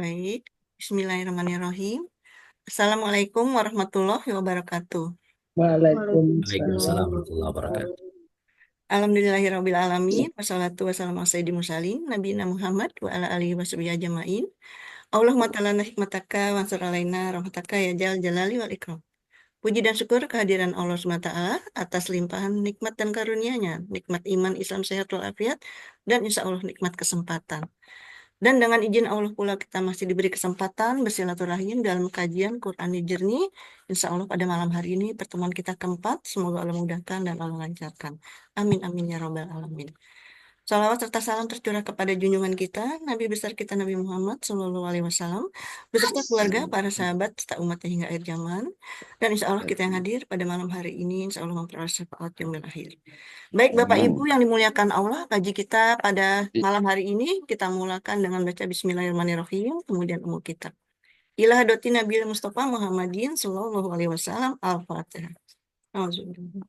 Baik, Bismillahirrahmanirrahim. Assalamualaikum warahmatullahi wabarakatuh. Waalaikumsalam Waalaikumsalam warahmatullahi warahmatullahi wabarakatuh. Alhamdulillahirabbil alamin. Wassalatu wassalamu ala sayyidil mursalin nabiyina Muhammad wa ala alihi washabihi ajmain. Allahumma ta'ala hikmataka wa ansur alaina rahmataka ya jal jalali wal ikram. Puji dan syukur kehadiran Allah SWT atas limpahan nikmat dan karunia-Nya, nikmat iman, Islam, sehat walafiat, dan insya Allah nikmat kesempatan. Dan dengan izin Allah pula kita masih diberi kesempatan bersilaturahim dalam kajian Quran Jernih. Insya Allah pada malam hari ini pertemuan kita keempat. Semoga Allah mudahkan dan Allah lancarkan. Amin amin ya robbal alamin. Salawat serta salam tercurah kepada junjungan kita, Nabi besar kita Nabi Muhammad SAW, beserta keluarga, para sahabat, serta umatnya hingga akhir zaman. Dan insya Allah kita yang hadir pada malam hari ini, insya Allah memperoleh syafaat yang akhir. Baik Bapak Ibu yang dimuliakan Allah, kaji kita pada malam hari ini kita mulakan dengan baca Bismillahirrahmanirrahim, kemudian umul kitab. Ila hadoti Nabi Mustafa Muhammadin Sallallahu Alaihi Wasallam Al-Fatihah. Auzubillah.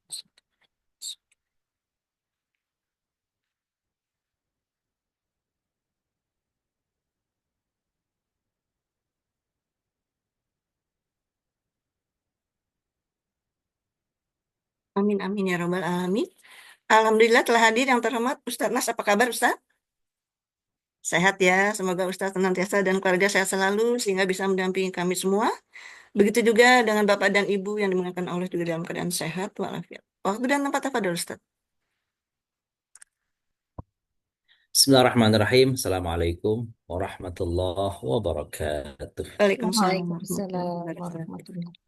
Amin amin ya robbal alamin. Alhamdulillah telah hadir yang terhormat Ustaz Nas. Apa kabar Ustaz? Sehat ya. Semoga Ustaz senantiasa dan keluarga sehat selalu sehingga bisa mendampingi kami semua. Begitu juga dengan Bapak dan Ibu yang dimuliakan Allah juga dalam keadaan sehat walafiat. Waktu dan tempat apa dulu Ustaz? Bismillahirrahmanirrahim. Assalamualaikum warahmatullahi wabarakatuh. Waalaikumsalam warahmatullahi Waalaikumsalam wabarakatuh. warahmatullahi.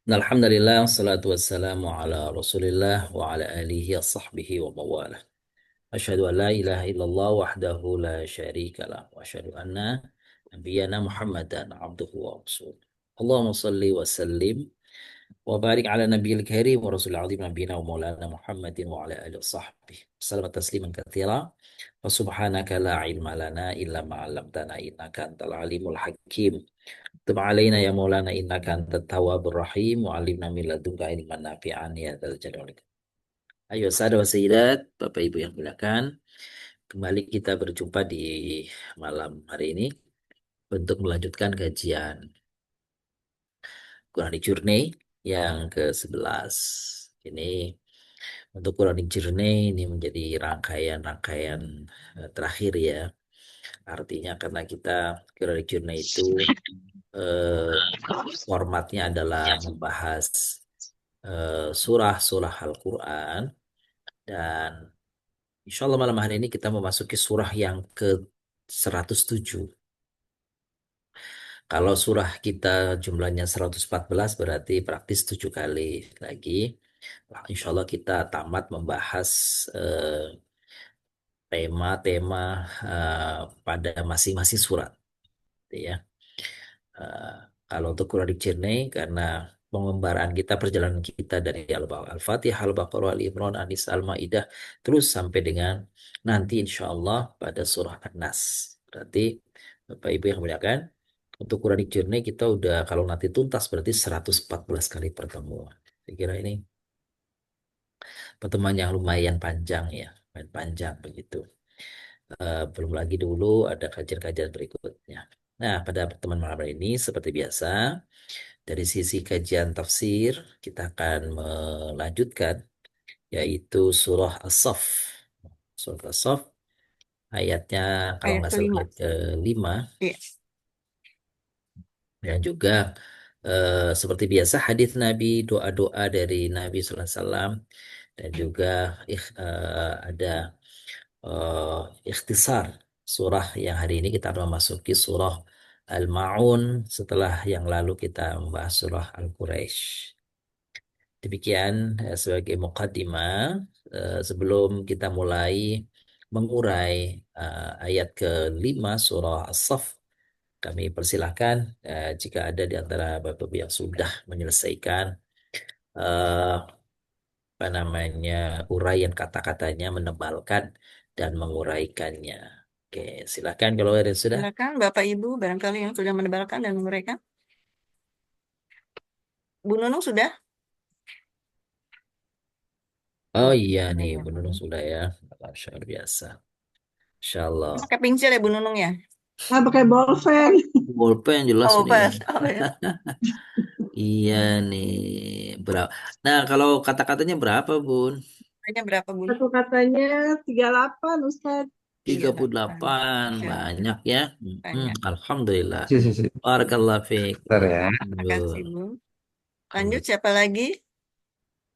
Alhamdulillah, salatu wassalamu ala rasulillah wa ala alihi wa sahbihi wa mawalah. Asyhadu an la ilaha illallah wahdahu la syarika lah. Wa asyhadu anna nabiyana Muhammadan abduhu wa rasul. Allahumma salli wa sallim wa barik ala nabiyil karim wa rasul azim nabiyina wa maulana Muhammadin wa ala alihi wa sahbihi. Salam tasliman katsira. Wa subhanaka la ilma lana illa ma 'allamtana innaka antal alimul hakim. Tub alaina ya maulana innaka antat tawwabur rahim wa 'allimna min ladunka ilman nafi'an ya dzal jalali wal ikram. Ayo sahabat wa sayyidat, Bapak Ibu yang muliakan, kembali kita berjumpa di malam hari ini untuk melanjutkan kajian Quranic Journey yang ke-11. Ini untuk Quranic Journey ini menjadi rangkaian-rangkaian terakhir ya. Artinya karena kita Quranic Journey itu eh, formatnya adalah membahas surah-surah Al-Quran, dan insya Allah malam hari ini kita memasuki surah yang ke 107. Kalau surah kita jumlahnya 114 berarti praktis 7 kali lagi. Insya Allah kita tamat membahas eh, tema-tema pada masing-masing surat. Gitu ya. Eh, Kalau untuk Quranic Journey, karena pengembaraan kita, perjalanan kita dari Al-Fatihah, Al-Baqarah, Al-Imran, An-Nisa, Al-Maidah, terus sampai dengan nanti insya Allah pada surah An-Nas. Berarti Bapak Ibu yang muliakan, untuk Quranic Journey kita udah kalau nanti tuntas berarti 114 kali pertemuan. Saya kira ini pertemuan yang lumayan panjang ya, lumayan panjang begitu. Belum lagi dulu ada kajian-kajian berikutnya. Nah, pada pertemuan malam hari ini seperti biasa, dari sisi kajian tafsir, kita akan melanjutkan yaitu surah As-Saff. Surah As-Saff ayatnya kalau Ayat nggak salah kelima. ayat ke-5, Iya. dan juga seperti biasa hadis Nabi, doa-doa dari Nabi Sallallahu Alaihi Wasallam, dan juga ada eh, ikhtisar surah yang hari ini kita akan memasuki surah Al-Ma'un setelah yang lalu kita membahas surah Al-Quraisy. Demikian sebagai mukaddimah sebelum kita mulai mengurai ayat ke-5 surah As-Saff, kami persilahkan jika ada di antara Bapak-Ibu yang sudah menyelesaikan eh, apa namanya uraian kata-katanya, menebalkan dan menguraikannya. Oke, silakan kalau ada yang sudah. Silakan Bapak Ibu barangkali yang sudah menebalkan dan menguraikan. Bu Nunung sudah? Oh Oh, iya sudah nih, ya. Bu Nunung sudah ya. Masya Allah, biasa. Insya Allah. Pakai pensil ya Bu Nunung ya? Ah, pakai bolpen. Bolpen jelas Oh, ini ya. pas. Oh ya. Iya nih. Berapa? Nah, kalau kata-katanya berapa, Bun? Hanya berapa, Bun? Satu katanya 38, Ustaz. Tiga Tiga puluh delapan. delapan Masya Allah. Banyak ya. Banyak. Alhamdulillah. Si, si, si. Barakallah fiik. Bentar ya. Makasih, Bun. Bun. Lanjut, Alhamdulillah. siapa lagi?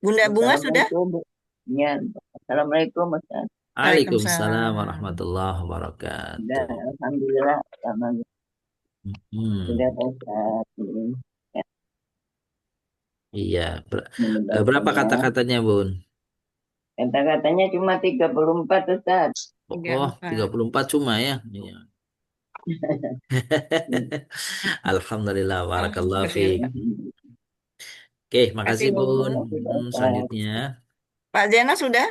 Bunda Bunga sudah? Assalamualaikum. Ya, Assalamualaikum Ustaz. Waalaikumsalam Waalaikumsalam. warahmatullahi Dan wabarakatuh. Alhamdulillah sama sudah Hmm. Ustaz. Ya, Iya. Berapa mendengarkannya. kata-katanya, Bun? Kata-katanya cuma 34 Ustaz. Tiga Oh, tiga empat. puluh empat cuma ya. Iya. Alhamdulillah, barakallahu fiik. Alhamdulillah. Oke, makasih Kasih, Bun. Bun. Ustaz. Selanjutnya. Pak Zena sudah?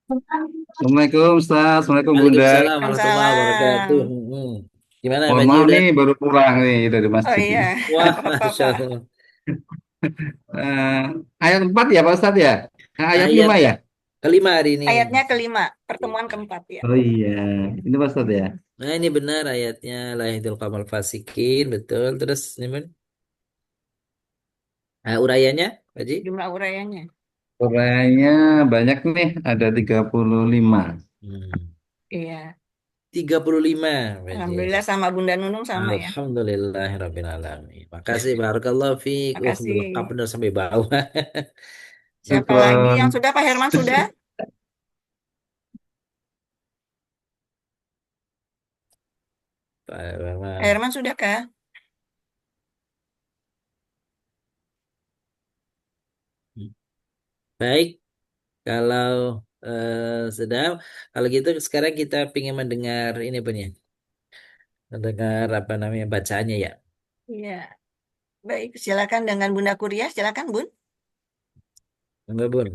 Assalamualaikum Ustaz. Assalamualaikum Bunda. Waalaikumsalam warahmatullahi wabarakatuh. Waalaikumsalam. Gimana, Mohon Pak Ji maaf udah? nih baru pulang nih dari Oh masjid iya, ini. Wah, apa apa Masya Pak? Allah. Eh, ayat 4 ya Pak Ustadz ya? Ayat Ayat 5 ya? kelima hari ini. Ayatnya kelima, pertemuan keempat ya. Oh iya. Ini Pak Ustadz ya? Nah, ini benar ayatnya. La yahdil qaumal fasikin. Betul. Terus, ini, Bun. Nah, urayanya, Pak Ji? Jumlah uraiannya. Uraiannya banyak nih. Ada 35. Hmm. Iya. 35, Pak Ji. Alhamdulillah sama Bunda Nunung sama ya. Alhamdulillahirrahmanirrahim. Makasih, barakallahu fiik. Lengkap Makasih. benar sampai bawah. Siapa lagi Syukron. yang sudah? Pak Herman sudah? Pak Pak Herman. Herman sudah kah? Baik, kalau sudah, kalau gitu sekarang kita ingin mendengar ini Bun ya, mendengar apa namanya bacaannya ya. Iya. Baik, silakan dengan Bunda Kuria. Silakan Bun. Enggak Bun?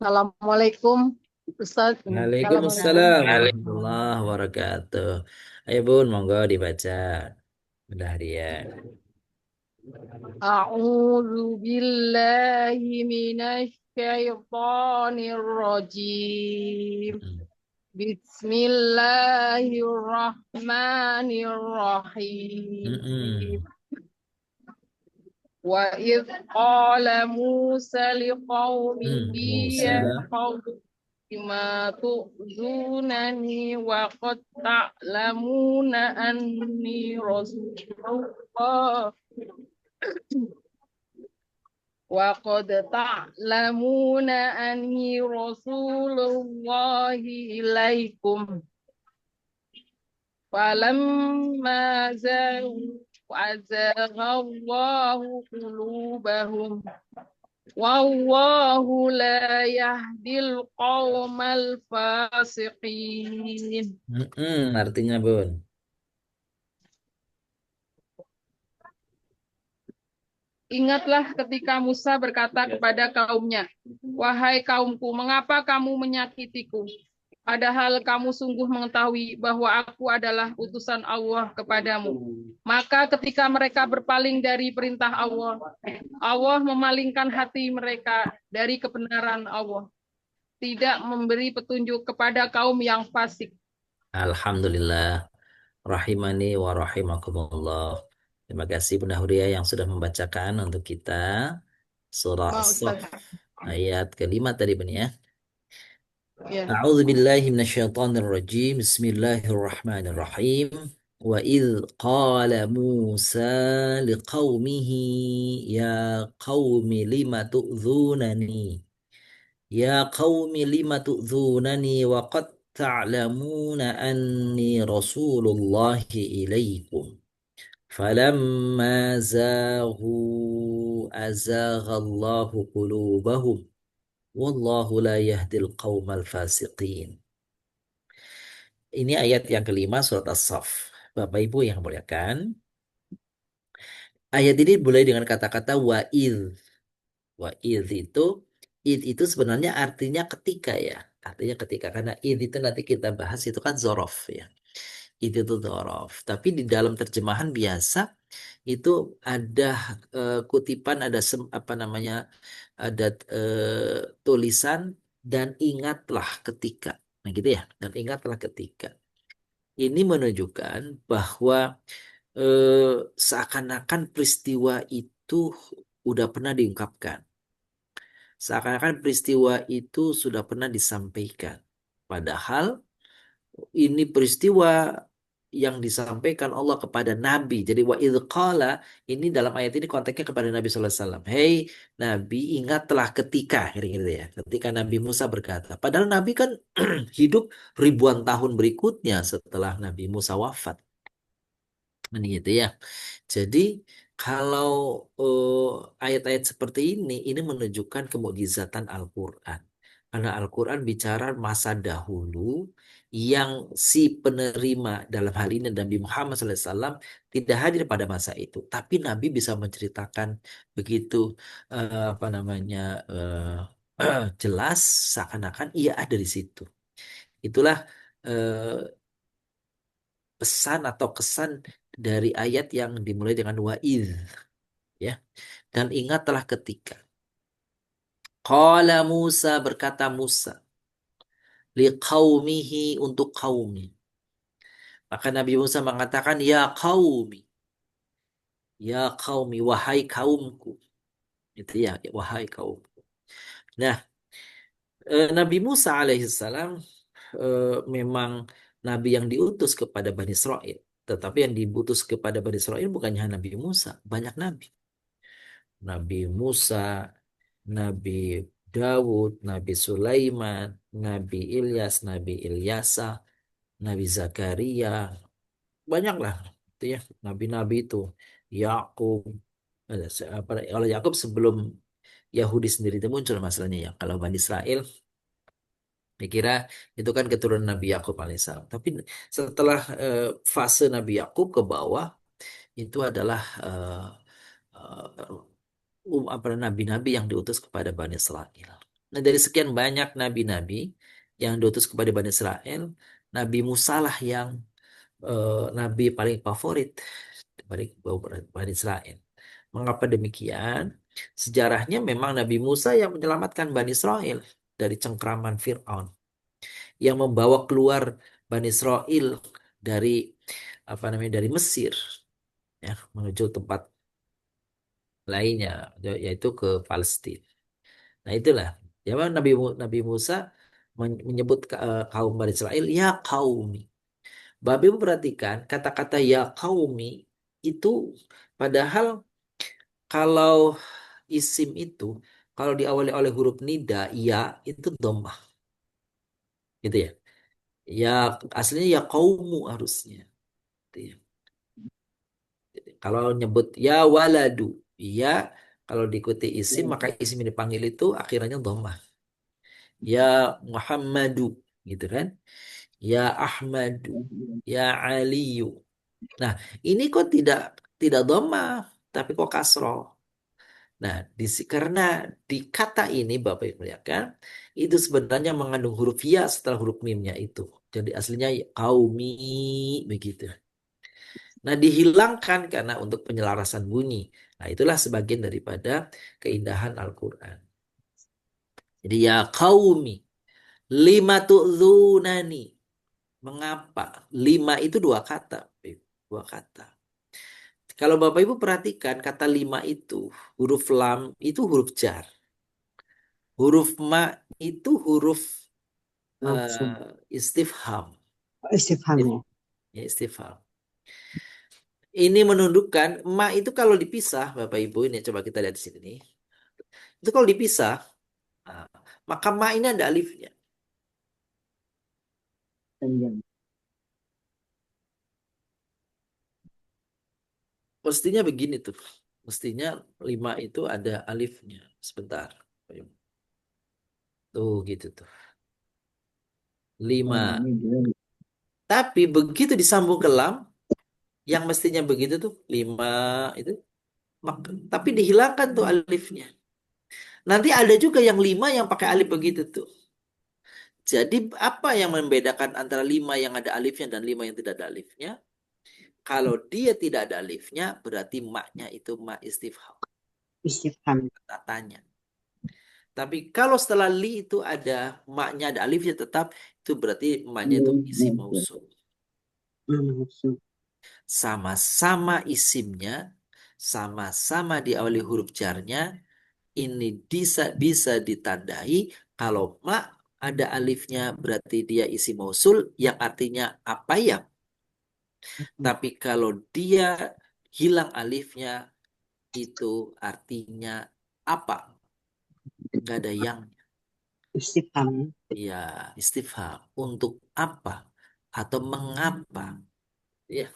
Assalamualaikum, Ustaz. Waalaikumsalam Assalamualaikum. warahmatullahi wabarakatuh. Ayo Bun, monggo dibaca. Udah dia. A'udzu billahi minasy syaithanir rajim. Mm-mm. Bismillahirrahmanirrahim. Mm-mm. وإذ قال موسى لقومه يا Musa. قوم ما تؤذونني وقد تعلمون أني رسول الله وقد تعلمون أني رسول الله إليكم فلما زاغوا أزاغ الله قلوبهم والله لا يهدي القوم الفاسقين. Artinya Bun. Ingatlah ketika Musa berkata kepada kaumnya, "Wahai kaumku, mengapa kamu menyakitiku? Padahal kamu sungguh mengetahui bahwa aku adalah utusan Allah kepadamu." Maka ketika mereka berpaling dari perintah Allah, Allah memalingkan hati mereka dari kebenaran Allah, tidak memberi petunjuk kepada kaum yang fasik. Alhamdulillah. Rahimani wa rahimakumullah. Terima kasih Bunda Huria yang sudah membacakan untuk kita surah Wah, As-Saff Ustaz. ayat kelima tadi Bun ya. Ya. A'udzu billahi minasyaitonir rajim. Bismillahirrahmanirrahim. Wa idz qala Musa liqaumihi ya qaumi lima tu'dzunani. Ya qaumi lima tu'dzunani wa qad ta'lamuna anni rasulullahi ilaikum. فلما زاغوا أزاغ الله قلوبهم والله لا يهدي القوم الفاسقين. Ini ayat yang kelima surat As-Saff. Bapak Ibu yang muliakan, ayat ini mulai dengan kata-kata wa'id. Wa'id itu, id itu sebenarnya artinya ketika ya. Artinya ketika, karena id itu nanti kita bahas itu kan zorof ya. Itu tuh zorof. Tapi di dalam terjemahan biasa itu ada kutipan, ada apa namanya, ada tulisan dan ingatlah ketika. Nah gitu ya. Dan ingatlah ketika. Ini menunjukkan bahwa seakan-akan peristiwa itu udah pernah diungkapkan. Seakan-akan peristiwa itu sudah pernah disampaikan. Padahal ini peristiwa yang disampaikan Allah kepada Nabi. Jadi wa idh qala, ini dalam ayat ini konteksnya kepada Nabi sallallahu alaihi wasallam. Hei Nabi, ingatlah ketika, kira-kira ya, ketika Nabi Musa berkata. Padahal Nabi kan hidup ribuan tahun berikutnya setelah Nabi Musa wafat. Ini gitu ya. Jadi kalau ayat-ayat seperti ini menunjukkan kemukjizatan Al-Quran. Karena Al-Quran bicara masa dahulu yang si penerima dalam hal ini Nabi Muhammad SAW tidak hadir pada masa itu. Tapi Nabi bisa menceritakan begitu apa namanya jelas seakan-akan ia ada di situ. Itulah eh, pesan atau kesan dari ayat yang dimulai dengan wa'idh ya. Dan ingatlah ketika qala Musa, berkata Musa liqaumihi, untuk kaumnya. Maka Nabi Musa mengatakan ya qaumi, wahai kaumku. Itu ya, wahai kaumku. Nah, Nabi Musa alaihissalam memang nabi yang diutus kepada Bani Israel. Tetapi yang diutus kepada Bani Israel bukannya hanya Nabi Musa, banyak nabi. Nabi Musa, Nabi Dawud, Nabi Sulaiman, Nabi Ilyas, Nabi Ilyasa, Nabi Zakaria, banyaklah itu ya nabi-nabi itu. Yakub, kalau Yakub sebelum Yahudi sendiri itu muncul masalahnya ya. Kalau Bani Israel, saya kira itu kan keturunan Nabi Yakub alaihissalam. Tapi setelah fase Nabi Yakub ke bawah itu adalah apa nabi-nabi yang diutus kepada Bani Israel. Nah, dari sekian banyak nabi-nabi yang diutus kepada Bani Israel, Nabi Musa lah yang nabi paling favorit dari Bani Israel. Mengapa demikian? Sejarahnya memang Nabi Musa yang menyelamatkan Bani Israel dari cengkraman Fir'aun, yang membawa keluar Bani Israel dari apa namanya dari Mesir ya menuju tempat lainnya yaitu ke Palestina. Nah itulah ya Nabi Musa menyebut kaum Bani Israel ya kaumi. Babi memperhatikan kata-kata ya kaumi itu padahal kalau isim itu kalau diawali oleh huruf nida ya itu dhammah gitu ya. Ya aslinya ya kaumu harusnya. Gitu ya. Kalau nyebut ya waladu, ya kalau diikuti isim maka isim yang dipanggil itu akhirnya dhammah. Ya Muhammadu gitu kan. Ya Ahmadu, ya Aliyu. Nah, ini kok tidak dhammah tapi kok kasroh. Nah, karena di kata ini Bapak Ibu ya kan, itu sebenarnya mengandung huruf ya setelah huruf mimnya itu. Jadi aslinya kaumi begitu. Nah, dihilangkan karena untuk penyelarasan bunyi. Nah, itulah sebagian daripada keindahan Al-Quran. Jadi ya kaumi, lima tu'dzunani. Mengapa? Lima itu dua kata. Dua kata. Kalau Bapak Ibu perhatikan kata lima itu, huruf lam itu huruf jar. Huruf ma itu huruf Langsung istifham. istifham ya. Ya, istifham. Ini menundukkan ma itu kalau dipisah, Bapak Ibu ini coba kita lihat di sini nih. Itu kalau dipisah, nah, maka ma ini ada alifnya. Panjang. Mestinya begini tuh. Mestinya lima itu ada alifnya. Sebentar. Tuh gitu tuh. Lima. Tapi begitu disambung ke lam, yang mestinya begitu tuh lima itu, tapi dihilangkan tuh alifnya. Nanti ada juga yang lima yang pakai alif begitu tuh. Jadi apa yang membedakan antara lima yang ada alifnya dan lima yang tidak ada alifnya? Kalau dia tidak ada alifnya, berarti maknya itu mak istifham. Istifham. Tanya. Tapi kalau setelah li itu ada maknya ada alifnya tetap itu berarti ma-nya itu isim mausul. Mausuf. Sama-sama isimnya, sama-sama diawali huruf jarnya, ini bisa ditandai kalau ma ada alifnya berarti dia isim mausul yang artinya apa ya. Tapi kalau dia hilang alifnya itu artinya apa? Nggak ada yang Istifham. ya istifham. Untuk apa? Atau mengapa? Ya,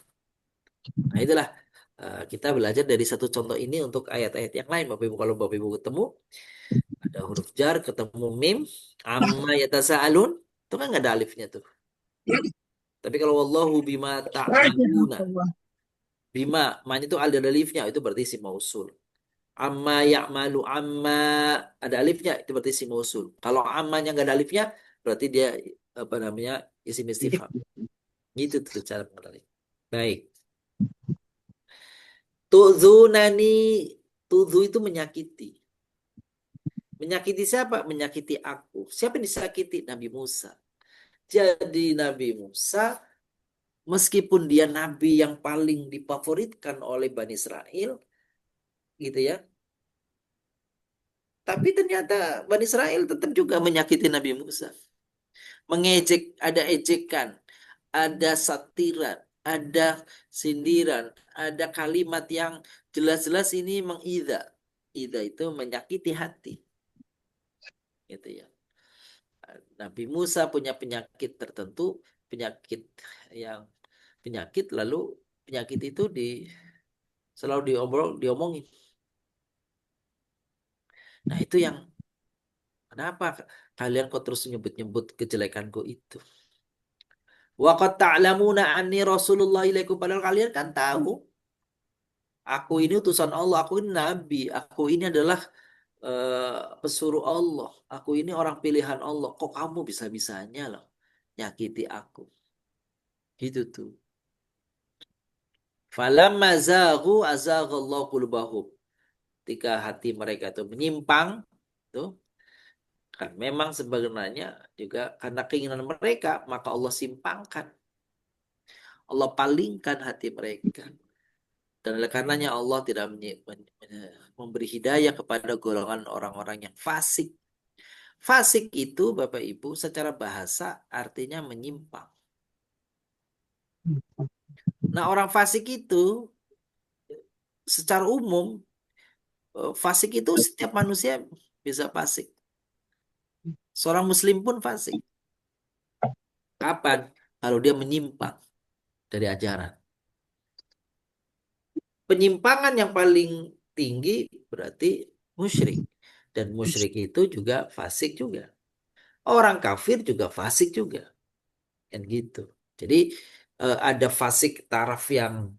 nah itulah kita belajar dari satu contoh ini untuk ayat-ayat yang lain. Bapak Ibu, kalau Bapak Ibu ketemu ada huruf jar, ketemu mim, amma yatasaalun, itu kan nggak ada alifnya tuh. Tapi kalau wallahu bima ta'maluna, bima, ma itu ada alifnya, itu berarti isim mausul. Amma ya'malu, amma ada alifnya, itu berarti isim mausul. Kalau ammanya nggak ada alifnya, berarti dia apa namanya isim istifham. Gitu tuh cara mengenali. Baik. Tu'zunani, tu'zu itu menyakiti. Menyakiti siapa? Menyakiti aku. Siapa yang disakiti? Nabi Musa. Jadi Nabi Musa, meskipun dia nabi yang paling difavoritkan oleh Bani Israel, gitu ya. Tapi ternyata Bani Israel tetap juga menyakiti Nabi Musa. Mengejek, ada ejekan, ada satiran, ada sindiran, ada kalimat yang jelas-jelas ini mengidha. Idha itu menyakiti hati. Gitu ya. Nabi Musa punya penyakit tertentu, penyakit yang lalu penyakit itu selalu diomongin. Nah, itu yang kenapa kalian kok terus nyebut-nyebut kejelekanku itu. Wa qad ta'lamuna anni Rasulullah ilaikum, padahal kalian kan tahu aku ini utusan Allah, aku ini nabi, aku ini adalah pesuruh Allah, aku ini orang pilihan Allah. Kok kamu bisa-bisanya loh nyakiti aku? Gitu tuh. Falamma zaghu azaghallahu qulubahum. Ketika hati mereka itu menyimpang, tuh kan memang sebenarnya juga karena keinginan mereka, maka Allah simpangkan. Allah palingkan hati mereka. Dan oleh karenanya Allah tidak memberi hidayah kepada golongan orang-orang yang fasik. Fasik itu Bapak Ibu secara bahasa artinya menyimpang. Nah, orang fasik itu secara umum, fasik itu setiap manusia bisa fasik. Seorang muslim pun fasik. Kapan? Kalau dia menyimpang dari ajaran. Penyimpangan yang paling tinggi berarti musyrik. Dan musyrik itu juga fasik juga. Orang kafir juga fasik juga. Kan gitu. Jadi ada fasik taraf yang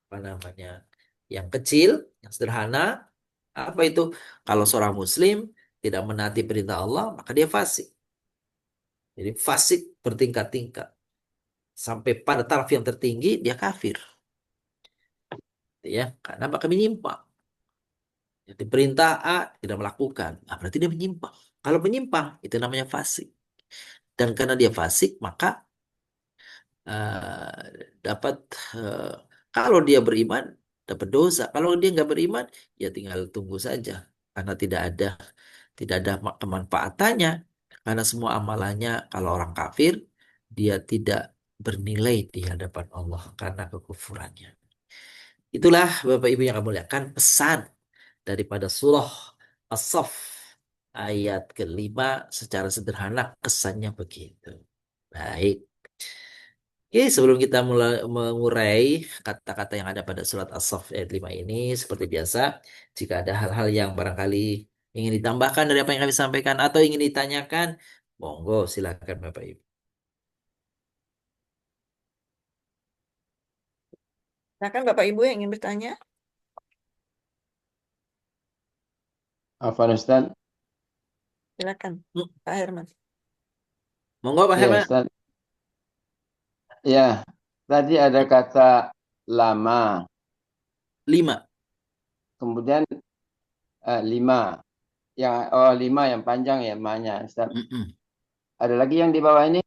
apa namanya? Yang kecil, yang sederhana. Apa itu? Kalau seorang muslim tidak menaati perintah Allah, maka dia fasik. Jadi fasik bertingkat-tingkat. Sampai pada taraf yang tertinggi dia kafir. Ya, karena bakal menyimpang. Jadi perintah A tidak melakukan, nah, berarti dia menyimpang. Kalau menyimpang itu namanya fasik. Dan karena dia fasik, maka dapat kalau dia beriman dapat dosa. Kalau dia nggak beriman, ya tinggal tunggu saja. Karena tidak ada kemanfaatannya. Karena semua amalannya kalau orang kafir dia tidak bernilai di hadapan Allah karena kekufurannya. Itulah Bapak Ibu yang kamu muliakan pesan daripada surah As-Saff ayat kelima secara sederhana kesannya begitu. Baik. Oke, sebelum kita mulai mengurai kata-kata yang ada pada surat As-Saff ayat 5 ini, seperti biasa, jika ada hal-hal yang barangkali ingin ditambahkan dari apa yang kami sampaikan atau ingin ditanyakan, monggo silakan Bapak Ibu. Silakan Bapak Ibu yang ingin bertanya. Afwan Ustaz. Silakan Pak Herman. Monggo Pak Ya Herman. Ustaz. Ya, tadi ada kata lama, 5. kemudian 5 yang 5 yang panjang ya, ma-nya Ustaz. Ada lagi yang di bawah ini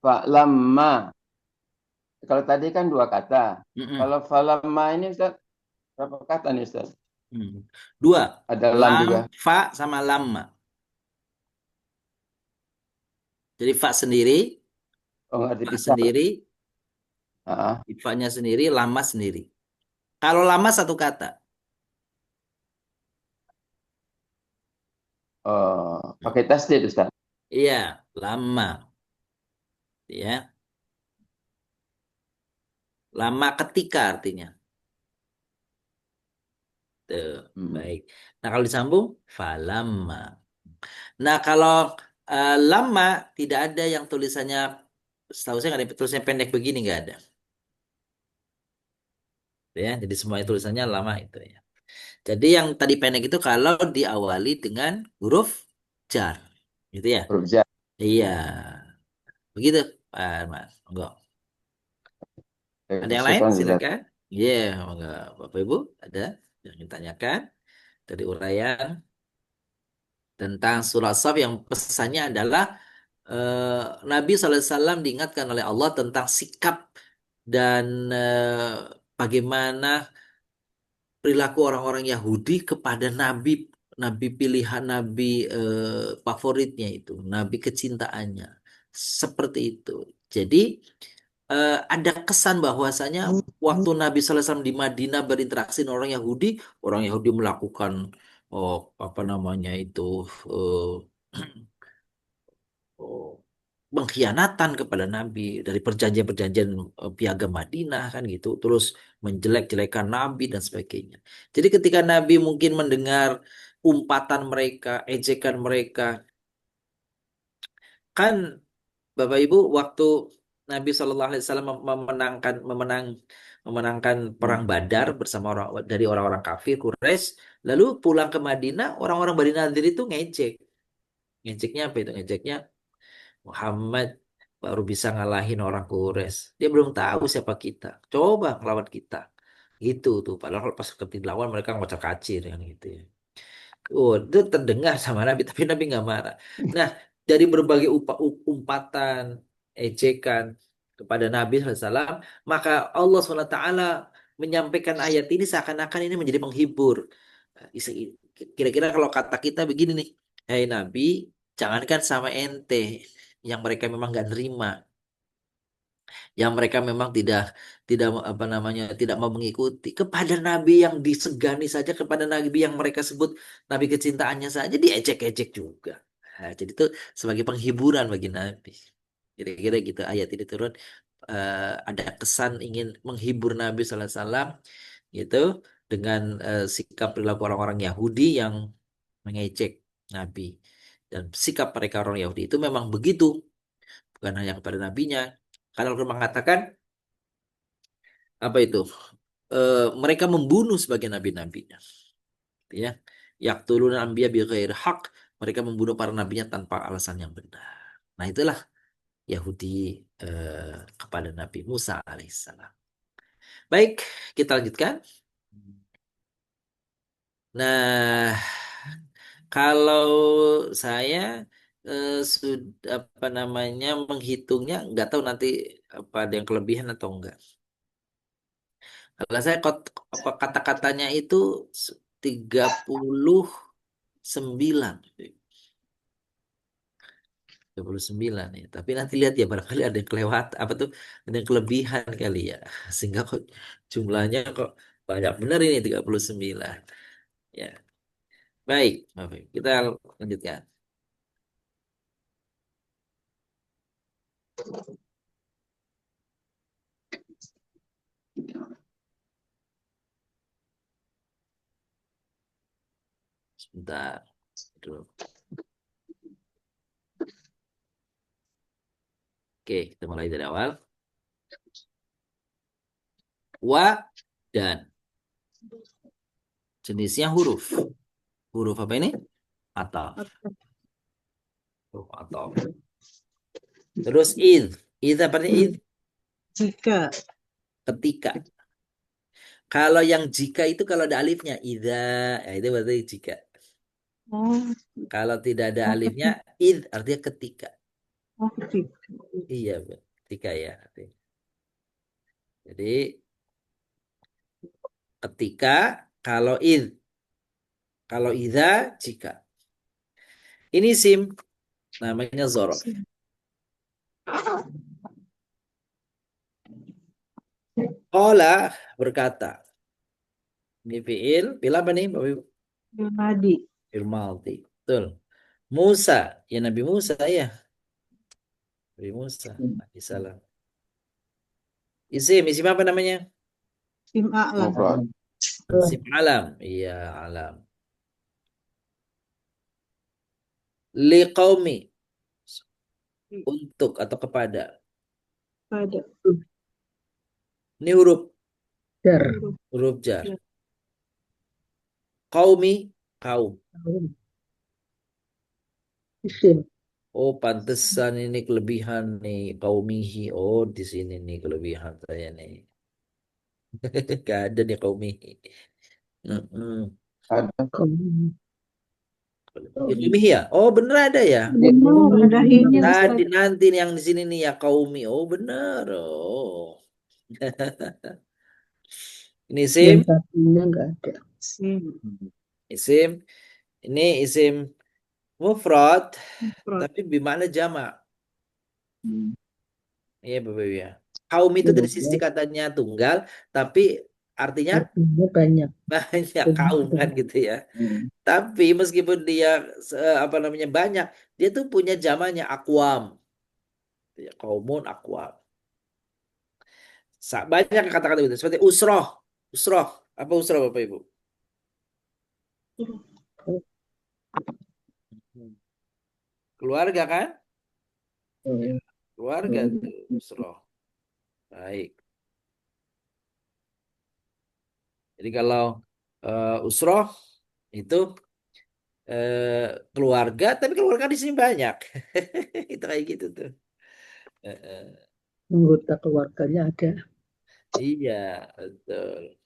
falamma. Kalau tadi kan 2 kata. Mm-mm. Kalau falamma ini Ustaz, berapa kata nih Ustaz? Dua. Ada lam juga. Fa sama lamma. Jadi fa sendiri, Oh, nggak fa dipisah. sendiri, Ah, fa-nya sendiri, lama sendiri. Kalau lama satu kata. oh, pakai tasdid Ustaz. Iya, lama. Ya, lama ketika artinya. Tuh, Hmm. baik. Nah, kalau disambung, falamma. Nah, kalau lama tidak ada yang tulisannya, setahu saya nggak ada tulisannya pendek begini, nggak ada. Ya, jadi semua tulisannya lama itu ya. Jadi yang tadi pendek itu kalau diawali dengan huruf jar, gitu ya. Huruf jar. Iya, begitu, Pak Mas. Enggak. Ada yang lain? Syukran Ustaz. Silakan. Iya, monggo. Bapak Ibu, ada yang ditanyakan dari uraian tentang surah Shaf yang pesannya adalah Nabi SAW diingatkan oleh Allah tentang sikap dan bagaimana perilaku orang-orang Yahudi kepada Nabi, Nabi pilihan, Nabi favoritnya itu, Nabi kecintaannya, seperti itu. Jadi ada kesan bahwasanya waktu Nabi SAW di Madinah berinteraksi dengan orang Yahudi melakukan oh apa namanya itu eh, oh, pengkhianatan kepada Nabi dari perjanjian-perjanjian piagam Madinah kan gitu, terus menjelek-jelekan Nabi dan sebagainya. Jadi ketika Nabi mungkin mendengar umpatan mereka, ejekan mereka, kan Bapak Ibu waktu Nabi Shallallahu Alaihi Wasallam memenangkan perang Badar bersama dari orang-orang kafir Quraisy, lalu pulang ke Madinah, orang-orang Bani Nadir itu ngejek, ngejeknya apa itu? Ngejeknya Muhammad baru bisa ngalahin orang Quraisy. Dia belum tahu siapa kita. Coba ngelawan kita. Gitu tuh. Padahal kalau pas ketika dilawan mereka ngocar-kacir kan gitu ya. Oh, itu terdengar sama Nabi, tapi Nabi nggak marah. Nah, dari berbagai umpatan, ejekan kepada Nabi SAW, maka Allah SWT menyampaikan ayat ini seakan-akan ini menjadi penghibur. Kira-kira kalau kata kita begini nih, Hai Nabi, jangankan sama ente, yang mereka memang nggak nerima, yang mereka memang tidak tidak apa namanya tidak mau mengikuti, kepada nabi yang disegani saja, kepada nabi yang mereka sebut nabi kecintaannya saja diejek-ejek juga. Nah, jadi itu sebagai penghiburan bagi nabi. Kira-kira gitu ayat ini turun, ada kesan ingin menghibur Nabi Sallallahu Alaihi Wasallam gitu dengan sikap perilaku orang-orang Yahudi yang mengejek Nabi, dan sikap mereka orang Yahudi itu memang begitu, bukan hanya kepada nabinya. Karena Al-Quran mengatakan apa itu? Mereka membunuh sebagai nabi-nabinya, gitu ya. Yaqtuluna anbiya bighairi haq, mereka membunuh para nabinya tanpa alasan yang benar. Nah, itulah Yahudi kepada Nabi Musa alaihissalam. Baik, kita lanjutkan. Nah, kalau saya sudah apa namanya menghitungnya, nggak tahu nanti apa ada yang kelebihan atau enggak. Kalau saya apa kata-katanya itu 39. 39 ya. Tapi nanti lihat ya, barangkali ada yang kelewat apa tuh, ada yang kelebihan kali ya. Sehingga kok jumlahnya kok banyak benar ini 39. Ya. Baik, baik. Kita lanjutkan. Sebentar. Dulu. Oke, kita mulai dari awal. Wa dan jenisnya huruf. Huruf apa ini? Atau. Huruf atau. Terus id. Id apa nih id? Jika. Ketika. Kalau yang jika itu kalau ada alifnya idza, ya itu berarti jika. Oh, Kalau tidak ada alifnya id artinya ketika. Oh, ketika. Iya, Bu. Ketika ya. Jadi ketika, kalau id, kalau idza jika. Ini sim namanya zorof. Qala berkata. Ini fi'il apa nih Bapak Ibu? Tadi. Fi'il maldi. Betul. Musa, ya Nabi Musa ya. Nabi Musa, Nabi Salam. Isim apa namanya? Sim a'lam. Mufrad. Isim alam. Iya, alam. Liqaumi, untuk atau kepada. Pada. Ini huruf Jar. huruf jar. Qaumi, kaum. Isim. Oh, pantesan ini kelebihan nih kaumihi. Oh, di sini nih kelebihan saya nih. Gak ada nih kaumihi. Mm-mm. Ada. Kaumihi ya? Oh, bener ada ya. Benar, ada ini Tadi Ustaz. nanti nih yang di sini nih ya kaumi. Oh, bener. Oh. Ini Yang isim. satunya enggak ada. Sim. Isim. Ini isim mufrad Mufrad. tapi bermakna jamak. Iya, Bapak Ibu ya. Kaum itu dari sisi katanya tunggal, tapi artinya Artinya banyak. banyak kaum kan gitu ya. Tapi meskipun dia apa namanya banyak, dia tuh punya zamannya akwam. Ya, kaumun akwam. Banyak kata-kata itu seperti usroh. Usroh. Apa usroh Bapak Ibu? Keluarga kan? Ya, keluarga tuh usroh. Baik. Jadi kalau usroh itu keluarga, tapi keluarga di sini banyak. Itu kayak gitu tuh. Eh, eh. Anggota keluarganya ada. Iya, betul.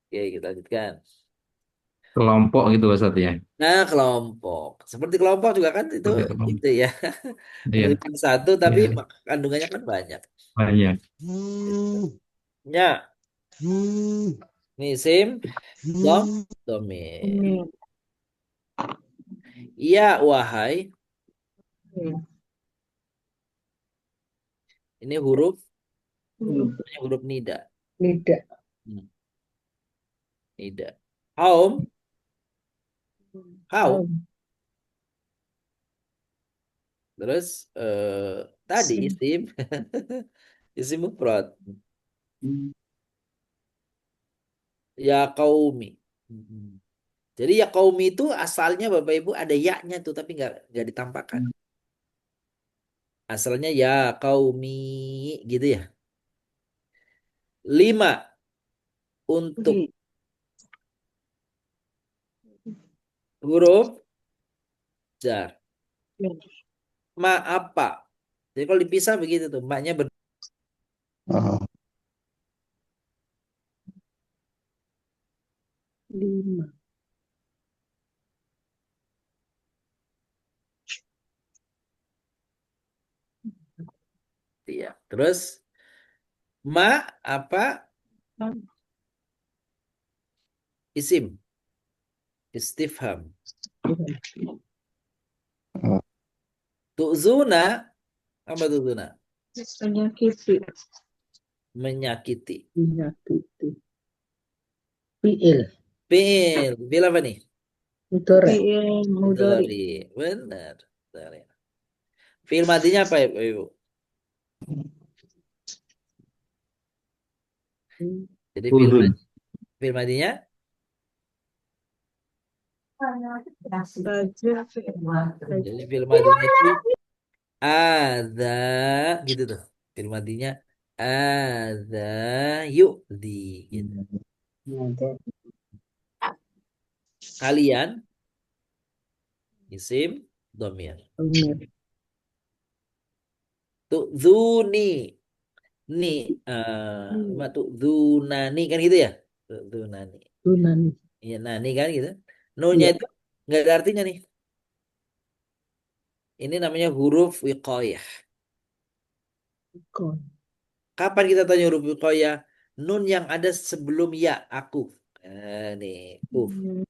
Oke, kita lanjutkan. Kelompok gitu Ustaz ya. Nah, kelompok. Seperti kelompok juga kan itu Seperti kelompok. itu ya. Iya, Bukan satu tapi iya, kandungannya kan banyak. banyak. Gitu. Ya, ini sim, domir. Ini. Iya, wahai. Ya. Ini huruf nida. Tidak. Hmm, nida. Kaum, kaum. Terus tadi Sim. isim, isim mufrad. Ya kaumi. Hmm. Jadi ya kaumi itu asalnya Bapak Ibu ada ya-nya tuh tapi nggak ditampakkan. Asalnya ya kaumi gitu ya. 5 untuk Di. huruf jar. Ya. Ma apa? Jadi kalau dipisah begitu tuh, maknya Oh. 5. ya. Terus ma apa? Isim. Istifham. Tu'zuna apa tu'zuna? Menyakiti. Menyakiti. Menyakiti. Fi'il. Bil apa nih? Mudhari. Mudhari. Dari. Benar. Dari. Fi'il madinya apa ya, Ibu? Jadi Uzun. fi'il madinya jadi fi'il madinya itu ada gitu tuh. Fi'il madinya ada yu'di gitu. Kalian isim domir. Tu'zuni ni tu'zunani kan gitu ya? Tu'zunani. Dunani. Iya, nani kan gitu. No-nya Iya. itu nggak ada artinya nih. Ini namanya huruf wiqayah. Kon. Kapan kita tanya huruf wiqayah? Nun yang ada sebelum ya, aku. Nih, Hmm.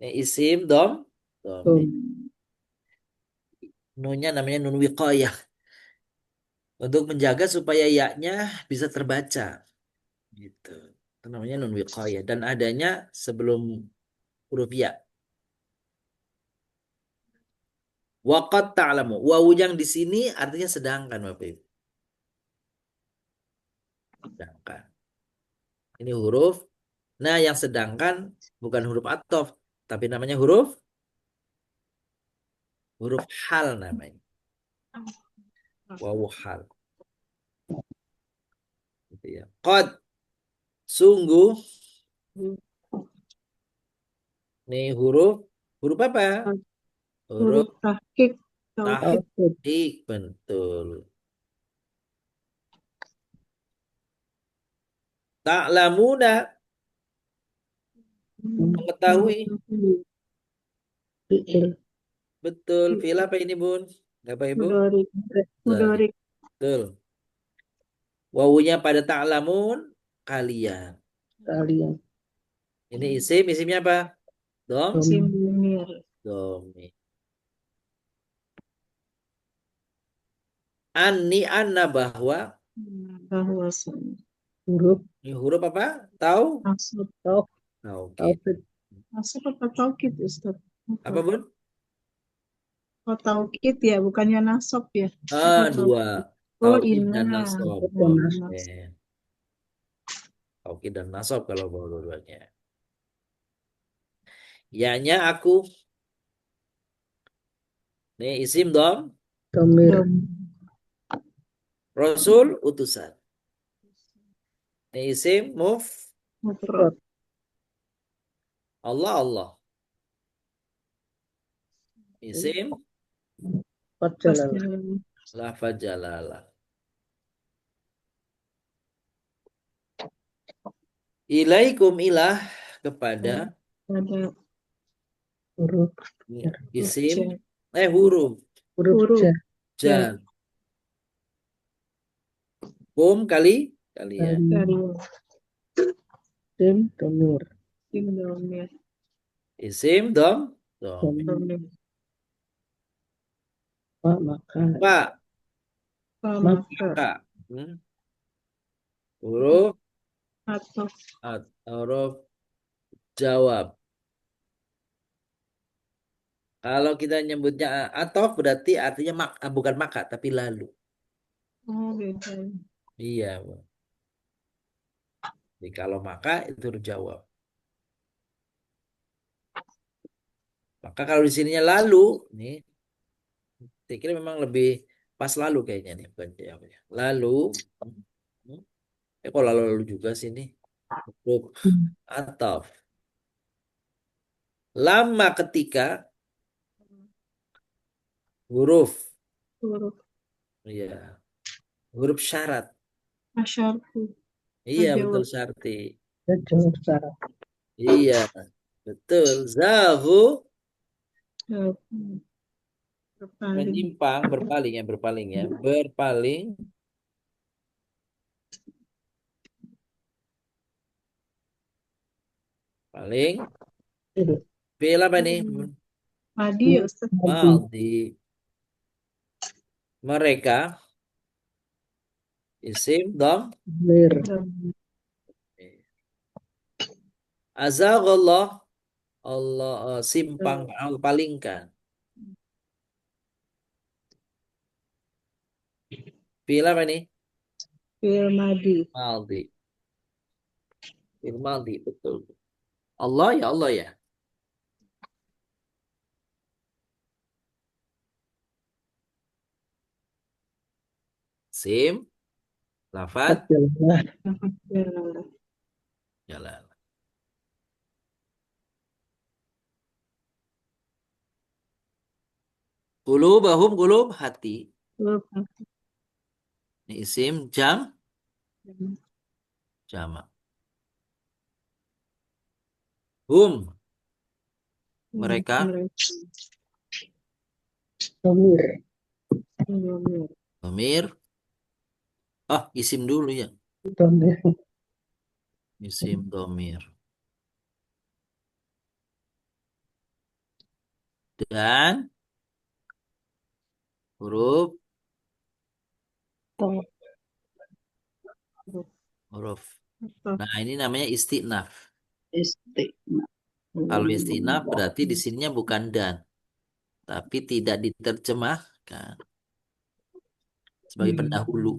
Ini isim, dom. Dom. Dom. Nunnya namanya nun wiqayah. Untuk menjaga supaya ya-nya bisa terbaca. Gitu. Itu namanya nun wiqayah. Dan adanya sebelum huruf ya. Waqad ta'lamu. Wawu yang di sini artinya sedangkan, Bapak Ibu. Sedangkan. Ini huruf. Nah, yang sedangkan bukan huruf athof, tapi namanya huruf hal namanya. Wawu hal. Gitu ya. Qad, sungguh. Nih huruf apa? Huruf Huruf tahqiq. tahqiq, betul. Ta'lamuna, mengetahui. Fi'il. Betul. Fi'il apa ini, Bun? Bapak Ibu? Mudorik. Mudorik. Betul. Wawunya pada ta'lamun, kalian. Kalian. Ini isimnya apa? Dom? Simir. Domi. Anna bahwa. Bahwasanya. Huruf. Ini huruf apa? Tahu? Nasab. Taufik. Taukid. Nasab apa taukid, Ustaz? Apa, Bun? Oh, taukid ya, bukannya nasab ya? Dua. Oh, Taukid dan inna. nasab. Oh, Oke. Taukid dan nasab kalau dua-duanya. Ya-nya aku. Nih isim dom. Domir. Rasul utusan. Nih isim Mufrad. Allah. Isim Fadjalalah. lafaz jalalah. Ilaikum ilah kepada Ada huruf. isim huruf Huruf. ja. Kum kalian. Sim domir. Sim domir. Isim dom. Domir. Pak maka. Pak Maka. Huruf Atau. huruf jawab. Kalau kita nyebutnya atau berarti artinya bukan maka tapi lalu. Oh, beda. Iya, Bu. Jadi kalau maka itu huruf jawab. Maka kalau di sininya lalu, nih, saya kira memang lebih pas lalu kayaknya nih, bukan jawabnya. Lalu, kok lalu juga sini. Huruf atau lama ketika huruf, iya, huruf syarat. Asyarfu. Iya, betul syarti. Jawab syarat. Iya, betul. Zahu menyimpang, berpaling ya. Berpaling. Paling. Fi'il apa nih? Madi ya, Ustaz. Madi. Mereka. Isim, dom. Azaghallah. Allah simpang, palingkan. Fi'il apa nih? Fi'il madi. Maldi. Fi'il maldi, betul. Allah ya. Sim, lafad, jalan. Kulub hati. Ini isim jamak. Mereka Domir. Domir. Oh, isim dulu ya. Domir. Isim domir. Dan huruf Tom. huruf. Nah, ini namanya istinaf. Istiqna. Kalau istinaf berarti di sininya bukan dan, tapi tidak diterjemahkan sebagai pendahulu.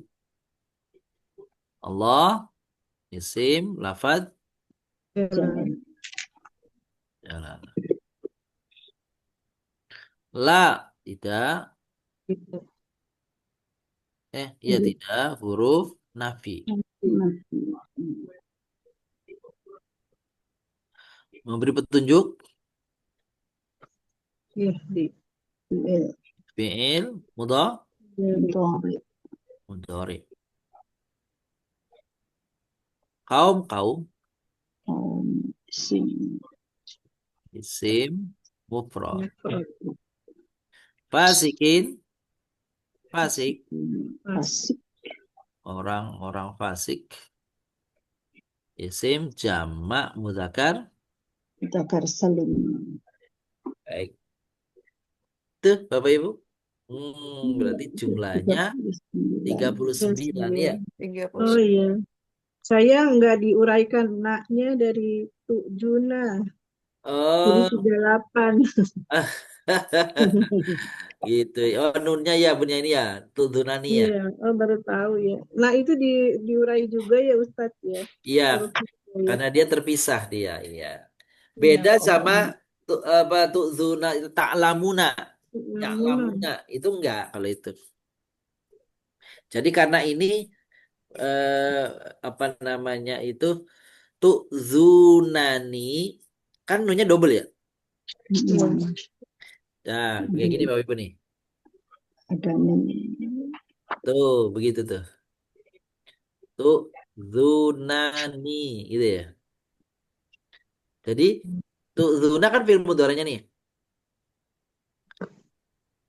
Allah, isim, lafaz, Jalan. jalan. La, tidak. Iya tidak. Huruf nafi. Memberi petunjuk. Iya, di Fi'il, mudhari, Domir. mudhari. Kaum, kaum. Sim. Isim, mufrad. Fasikin, fasik. Asik. Orang-orang fasik. Isim, jamak, mudzakkar. Dakar Salim. Baik. Tuh, Bapak Ibu. Berarti jumlahnya 39 ya. 39. Oh iya. Saya nggak diuraikan naknya dari Juna. Jadi Oh, 38. gitu. Oh, nunnya ya, punya ini ya. Tudunani ya. Iya, oh baru tahu ya. Nah itu diurai juga ya Ustadz ya. Iya, Hurufnya ya. karena dia terpisah dia. Iya. Iya. Beda sama apa tu'zuna itu ta'lamuna. Namun, Ya'lamuna itu enggak kalau itu. Jadi karena ini eh, apa namanya itu tu'zunani kan nunnya double ya. Nah, kayak gini Bapak Ibu nih. ada Tuh, begitu tuh. Tu'zunani gitu ya. Jadi tu'zuna kan fi'il mudhari'nya nih.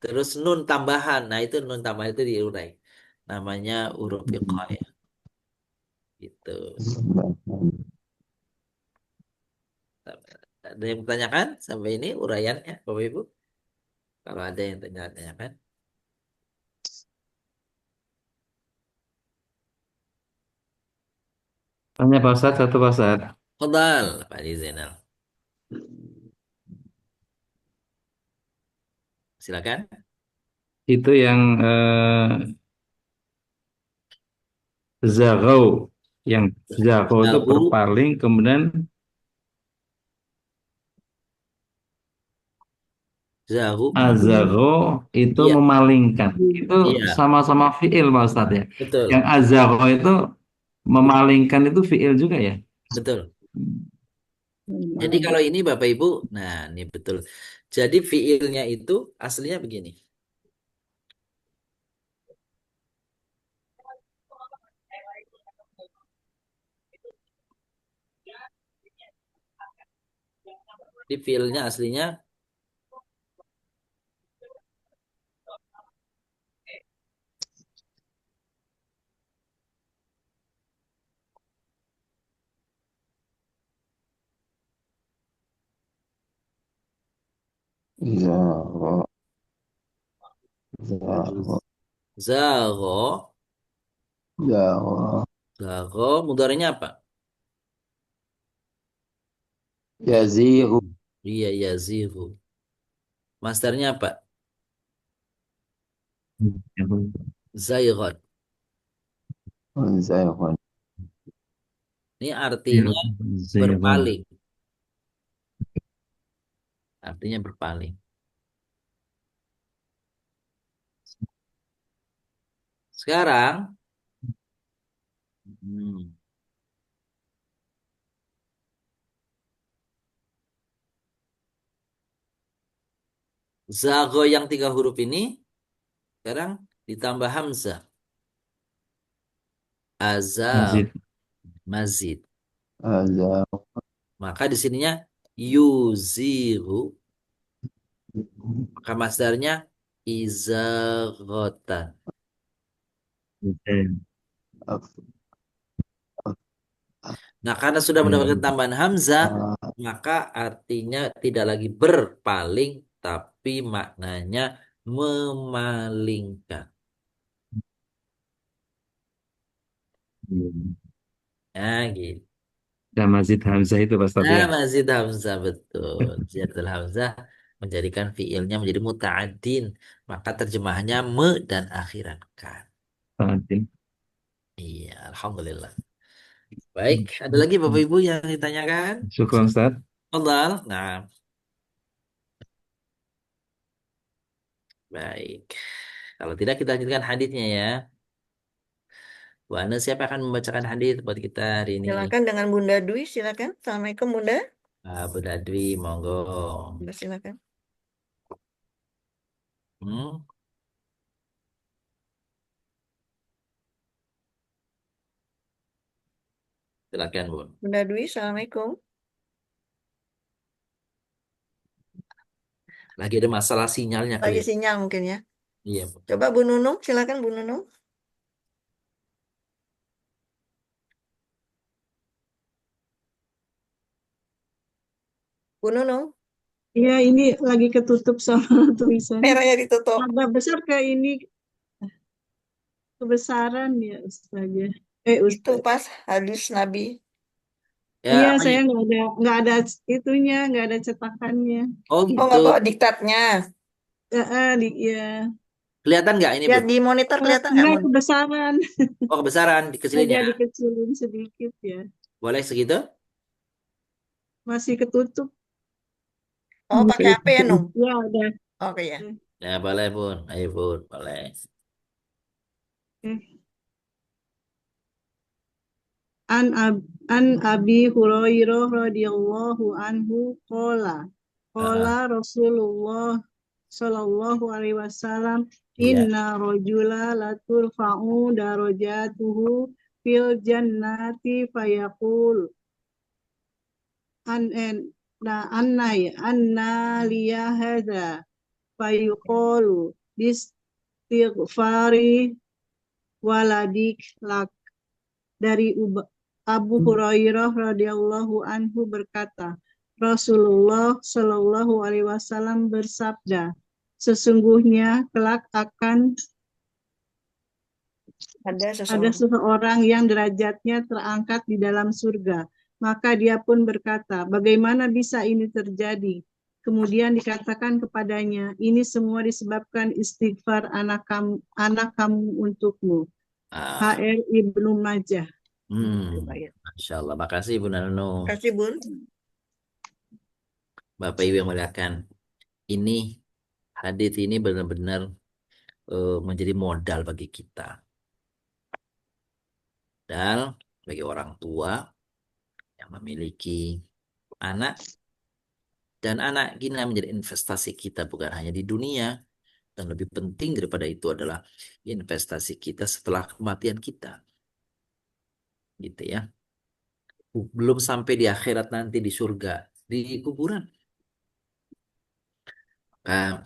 Terus nun tambahan. Nah, itu nun tambahan itu diurai. Namanya huruf iqah ya. Gitu. Ada yang bertanyakan sampai ini uraiannya, Bapak Ibu? Kalau ada yang tanya-tanyakan. Tanya Pak Ustadz, satu Pak Ustadz. Fadal, Pak Zainal. Silakan. Itu yang zaghaw. Yang zaghaw itu Zahu, berpaling, kemudian zahu. azaghaw itu Iya, memalingkan. Itu iya, sama-sama fiil Pak Ustadz ya. Yang betul, azaghaw itu memalingkan itu fiil juga ya. betul. Jadi kalau ini Bapak Ibu, nah ini betul. Jadi fiilnya itu aslinya begini. Di fiilnya aslinya Zagha. Zagha. zagho, Zagha. zagho, mudhari'nya apa? Yazighu. Iya, yazihu. Masdarnya apa? Zayghon. Zayghun. Ini artinya Zaghaw. berpaling. Artinya berpaling. Sekarang, hmm, zago yang 3 huruf ini sekarang ditambah hamzah. Azab, Mazid. mazid. Zagha. Maka di sininya yuziru. Maka masdarnya izaghatan. Oke. Nah, karena sudah mendapatkan tambahan hamzah, maka artinya tidak lagi berpaling, tapi maknanya memalingkan. Nah, gitu. Dan Mazid Hamzah itu Pak Ustadz Nah, ya. mazid hamzah betul. Ziyadatul hamzah menjadikan fiilnya menjadi muta'addin. Maka terjemahannya me dan akhiran kan. Taatin. Iya, alhamdulillah. Baik, ada lagi Bapak Ibu yang ditanyakan? Syukur Ustadz. Allah. Nah, baik. Kalau tidak kita lanjutkan hadisnya ya. Bu Ana siapa akan membacakan hadis buat kita hari ini? Silakan dengan Bunda Dwi, silakan. Assalamualaikum Bunda. Bu Dadwi, monggo. Bunda silakan. Hmm, silakan Bu. Bunda Dwi, Assalamualaikum. Lagi ada masalah sinyalnya kali Lagi ya. sinyal mungkin ya. Iya, Bu. Coba Bu Nunung, silakan Bu Nunung. Bu Nunung, Iya, ini lagi ketutup sama tulisan. merahnya ditutup. Agak besar ke ini kebesaran ya Ustaz ya. Itu Ustaz. pas hadis Nabi. Ya, Iya, apa saya ya? nggak ada itunya, nggak ada cetakannya. Oh Oh, gitu. nggak bawa diktatnya. Ya. Kelihatan nggak ini, Bu? Lihat di monitor kelihatan nggak, Enggak Mun? kebesaran, Oh, kebesaran, dikecilin agak ya. dikecilin sedikit ya. Boleh segitu? Masih ketutup. Oh, pakai HP ya, Nung? Ya, udah. Oke ya. Ya, boleh, Bun. Ayo, Bun. Boleh. Eh. An Abi Hurairah radhiyallahu anhu qala Rasulullah sallallahu alaihi wasallam Iya. inna rajula la turfa'u darajatuhu fil jannati fayaqul anna liya hadza fayuqalu bistighfari waladik lak. Dari Abu Hurairah radhiyallahu anhu berkata, Rasulullah Shallallahu alaihi wasallam bersabda, sesungguhnya kelak akan Ada ada seseorang. seseorang yang derajatnya terangkat di dalam surga. Maka dia pun berkata, bagaimana bisa ini terjadi? Kemudian dikatakan kepadanya, ini semua disebabkan istighfar anak kamu untukmu. Ah, HR Ibnu Majah. Masya Allah. Makasih, Bu Nano. Kasih Bun. Bapak Ibu yang muliakan. Ini hadis ini benar-benar menjadi modal bagi kita. Dan bagi orang tua yang memiliki anak. Dan anak ini menjadi investasi kita bukan hanya di dunia. Dan lebih penting daripada itu adalah investasi kita setelah kematian kita. Gitu ya. Belum sampai di akhirat nanti di surga. Di kuburan. Nah,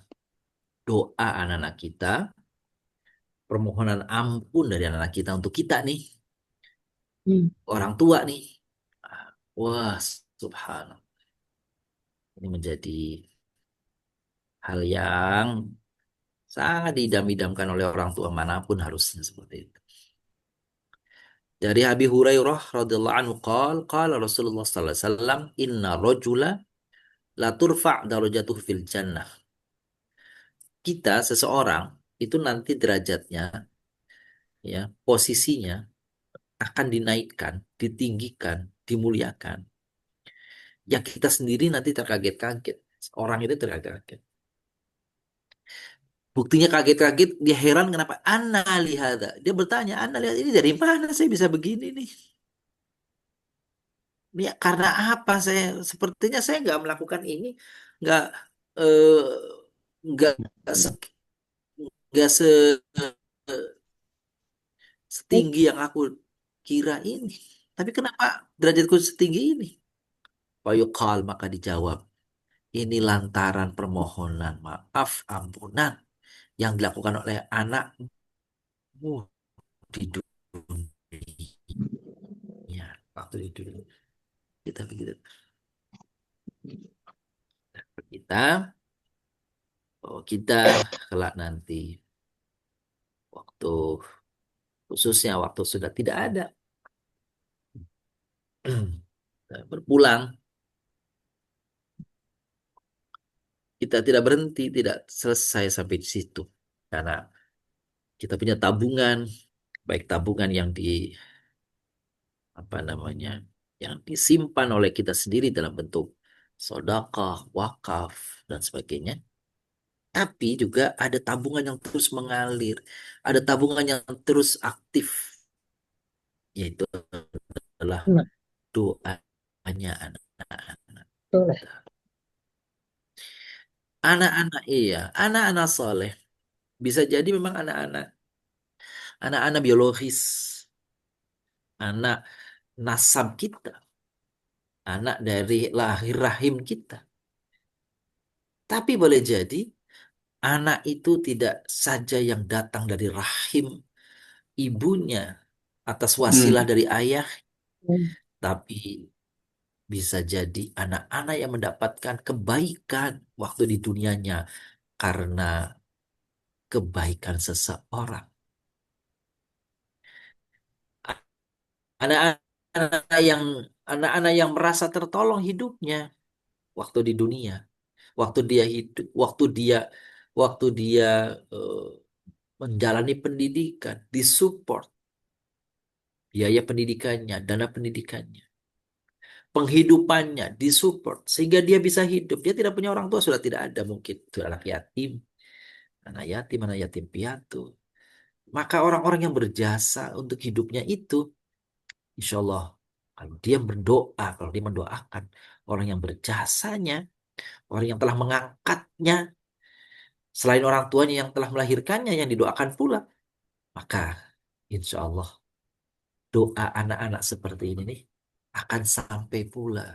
doa anak-anak kita. Permohonan ampun dari anak-anak kita untuk kita nih. Orang tua nih. Wah, subhanallah. Ini menjadi hal yang sangat diidam-idamkan oleh orang tua manapun harusnya seperti itu. Dari Abi Hurairah radhiyallahu anhu qala Rasulullah sallallahu alaihi wasallam inna rajula la turfa' darajatuhu fil jannah. Kita seseorang itu nanti derajatnya ya, posisinya akan dinaikkan, ditinggikan, dimuliakan. Yang kita sendiri nanti terkaget-kaget. Orang itu terkaget-kaget. Buktinya kaget-kaget, dia heran kenapa Anna lihada. Dia bertanya, Anna lihat ini dari mana saya bisa begini nih? Ini karena apa saya sepertinya saya nggak melakukan ini, nggak eh, nggak se- nggak setinggi yang aku kira ini. Tapi kenapa derajatku setinggi ini? Fayuqal maka dijawab, ini lantaran permohonan maaf ampunan yang dilakukan oleh anakmu di dunia, waktu di dunia. Kita begitu. Kita, oh kita kelak nanti, waktu khususnya waktu sudah tidak ada, berpulang, kita tidak berhenti, tidak selesai sampai di situ. Karena kita punya tabungan, baik tabungan yang di apa namanya, yang disimpan oleh kita sendiri dalam bentuk sedekah, wakaf dan sebagainya. Tapi juga ada tabungan yang terus mengalir, ada tabungan yang terus aktif, yaitu adalah Nah, doanya anak-anak. betul. Anak-anak iya, anak-anak soleh. Bisa jadi memang anak-anak biologis, anak nasab kita, anak dari lahir rahim kita. Tapi boleh jadi anak itu tidak saja yang datang dari rahim ibunya atas wasilah dari ayah, tapi bisa jadi anak-anak yang mendapatkan kebaikan waktu di dunianya karena kebaikan seseorang. Anak-anak yang anak-anak yang merasa tertolong hidupnya waktu di dunia, waktu dia hidup, waktu dia eh, menjalani pendidikan, disupport biaya pendidikannya, dana pendidikannya, penghidupannya disupport sehingga dia bisa hidup. Dia tidak punya orang tua, sudah tidak ada mungkin itu anak yatim piatu. Maka orang-orang yang berjasa untuk hidupnya itu, insya Allah, kalau dia berdoa, kalau dia mendoakan orang yang berjasanya, orang yang telah mengangkatnya, selain orang tuanya yang telah melahirkannya, yang didoakan pula, maka insya Allah doa anak-anak seperti ini nih akan sampai pula.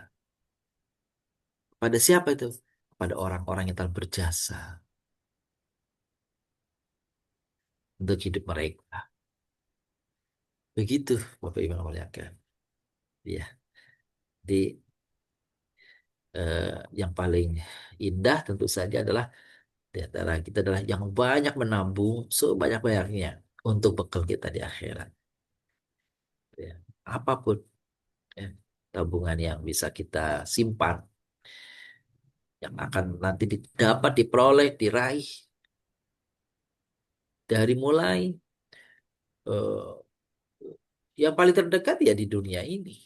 Pada siapa itu? Pada orang-orang yang telah berjasa untuk hidup mereka. Begitu, Bapak Ibu yang muliakan. Ya, di eh, yang paling indah tentu saja adalah di antara kita adalah yang banyak menabung sebanyak-banyaknya untuk bekal kita di akhirat. Ya, apapun ya, tabungan yang bisa kita simpan, yang akan nanti dapat diperoleh, diraih dari mulai eh, yang paling terdekat ya di dunia ini,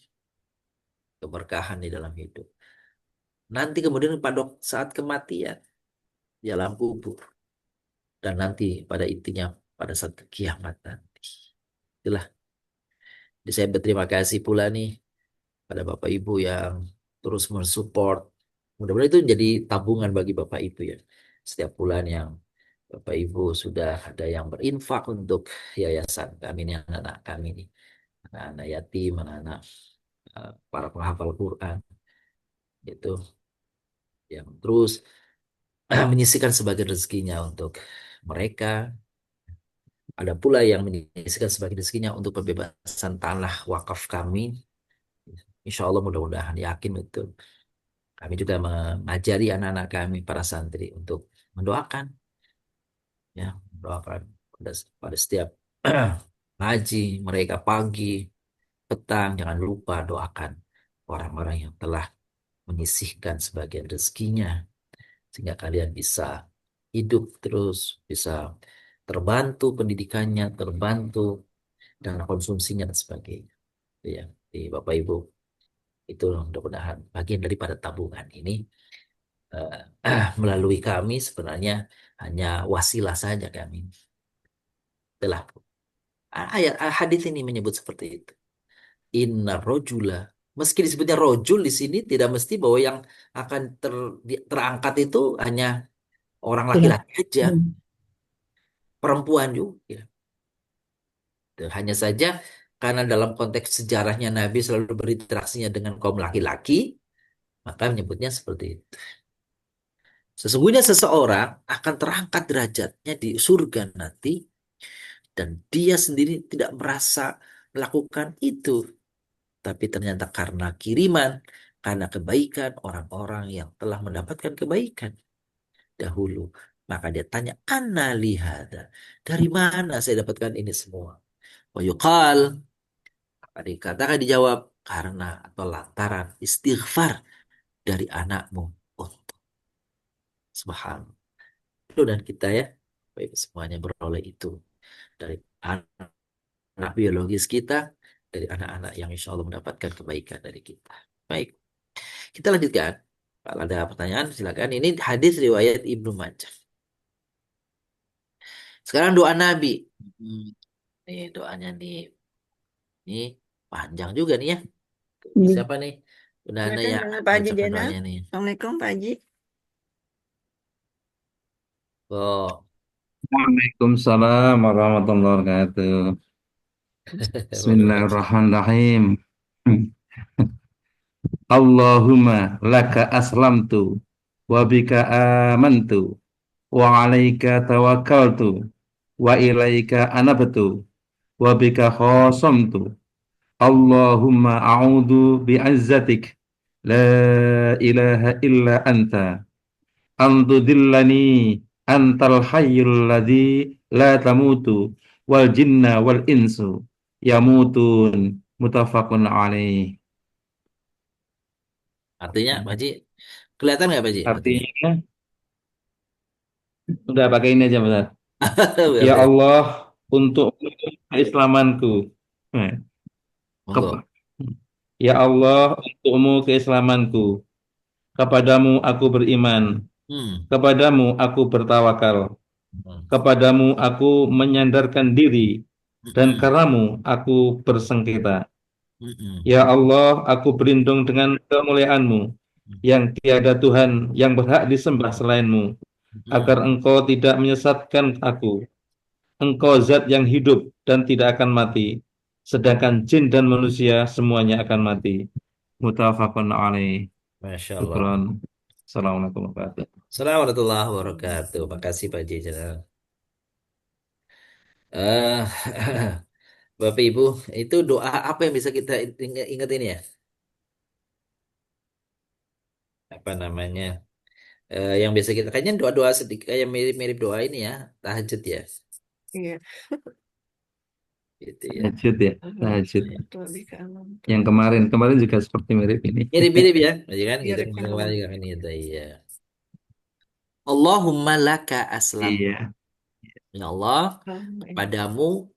keberkahan di dalam hidup. Nanti kemudian pada saat kematian, di alam kubur, dan nanti pada intinya pada saat kiamat nanti. Itulah. Jadi saya berterima kasih pula nih pada Bapak Ibu yang terus mensupport. Mudah-mudahan itu jadi tabungan bagi Bapak Ibu ya. Setiap bulan yang Bapak Ibu sudah ada yang berinfak untuk yayasan kami ini, anak-anak kami ini. Anak-anak yatim, anak-anak para penghafal Quran. Itu yang terus menyisihkan sebagian rezekinya untuk mereka. Ada pula yang menyisihkan sebagian rezekinya untuk pembebasan tanah wakaf kami. Insya Allah mudah-mudahan yakin betul. Kami juga mengajari anak-anak kami para santri untuk mendoakan, ya, mendoakan pada setiap ngaji mereka pagi, petang, jangan lupa doakan orang-orang yang telah menyisihkan sebagian rezekinya sehingga kalian bisa hidup terus, bisa terbantu pendidikannya, terbantu dengan konsumsinya dan sebagainya. Itu ya, di Bapak Ibu, itu mudah-mudahan bagian daripada tabungan ini melalui kami sebenarnya hanya wasilah saja kami. Itulah ayat hadis ini menyebut seperti itu. Inna rojula, meski disebutnya rojul di sini tidak mesti bahwa yang akan terangkat itu hanya orang Ya. laki-laki aja, perempuan juga. Hanya saja karena dalam konteks sejarahnya Nabi selalu berinteraksinya dengan kaum laki-laki, maka menyebutnya seperti itu. Sesungguhnya seseorang akan terangkat derajatnya di surga nanti dan dia sendiri tidak merasa melakukan itu. Tapi ternyata karena kiriman, karena kebaikan orang-orang yang telah mendapatkan kebaikan dahulu. Maka dia tanya, "Anna lihada?" Dari mana saya dapatkan ini semua? Wa yuqal, maka dikatakan dijawab, karena atau lantaran istighfar dari anakmu. Untuk subhanallah. Dan kita ya, baik semuanya beroleh itu dari anak biologis kita, dari anak-anak yang insya Allah mendapatkan kebaikan dari kita. Baik, kita lanjutkan. Kalau ada pertanyaan silakan. Ini hadis riwayat Ibnu Majah. Sekarang doa Nabi. Hmm, Nih doanya nih. Ini panjang juga nih ya. Iya. Siapa nih? Bunda Ana Silakan yang dengan Pak Haji bacakan Jenal. doanya nih. Assalamualaikum Pak Haji. Oh, Waalaikumsalam warahmatullahi wabarakatuh. Bismillahirrahmanirrahim. Allahumma laka aslamtu wa bika amantu wa alaika tawakkaltu wa ilaika anabtu wa bika khosamtu. Allahumma a'udhu bi'azzatik la ilaha illa anta antudillani antal hayyul ladzi la tamutu wal jinna wal insu yamutun mutafakun alaih. artinya Pak Haji kelihatan nggak Pak Haji? Artinya. Artinya udah pakai ini aja Ustaz. Ya Oke, Allah, untuk keislamanku. Nah, monggo. kep- Ya Allah, untukmu keislamanku. Kepadamu aku beriman. Hmm. Kepadamu aku bertawakal. Hmm. Kepadamu aku menyandarkan diri. Dan Hmm. karamu aku bersengketa. Hmm. Ya Allah, aku berlindung dengan kemuliaan-Mu, yang tiada Tuhan yang berhak disembah selain-Mu, agar Hmm. Engkau tidak menyesatkan aku. Engkau zat yang hidup dan tidak akan mati, sedangkan jin dan manusia semuanya akan mati. Muttafaqun alaih. Masya Allah. Syukran. Assalamualaikum warahmatullahi wabarakatuh. Assalamualaikum warahmatullahi wabarakatuh. Makasih Pak Haji Jenal. Eh, Bapak Ibu, itu doa apa yang bisa kita ingetin ya? Apa namanya? Yang biasa kita kayaknya doa-doa sedikit kayak mirip-mirip doa ini ya, tahajud ya, Iya. gitu ya. Tahajud ya, tahajud. Betul, bika alam. Yang kemarin juga seperti mirip ini. Mirip-mirip ya, ya kan? Kita Mirip kemarin alam. juga kan itu ya. Allahumma laka aslam. Iya. Ya Allah, Allahumma inna padamu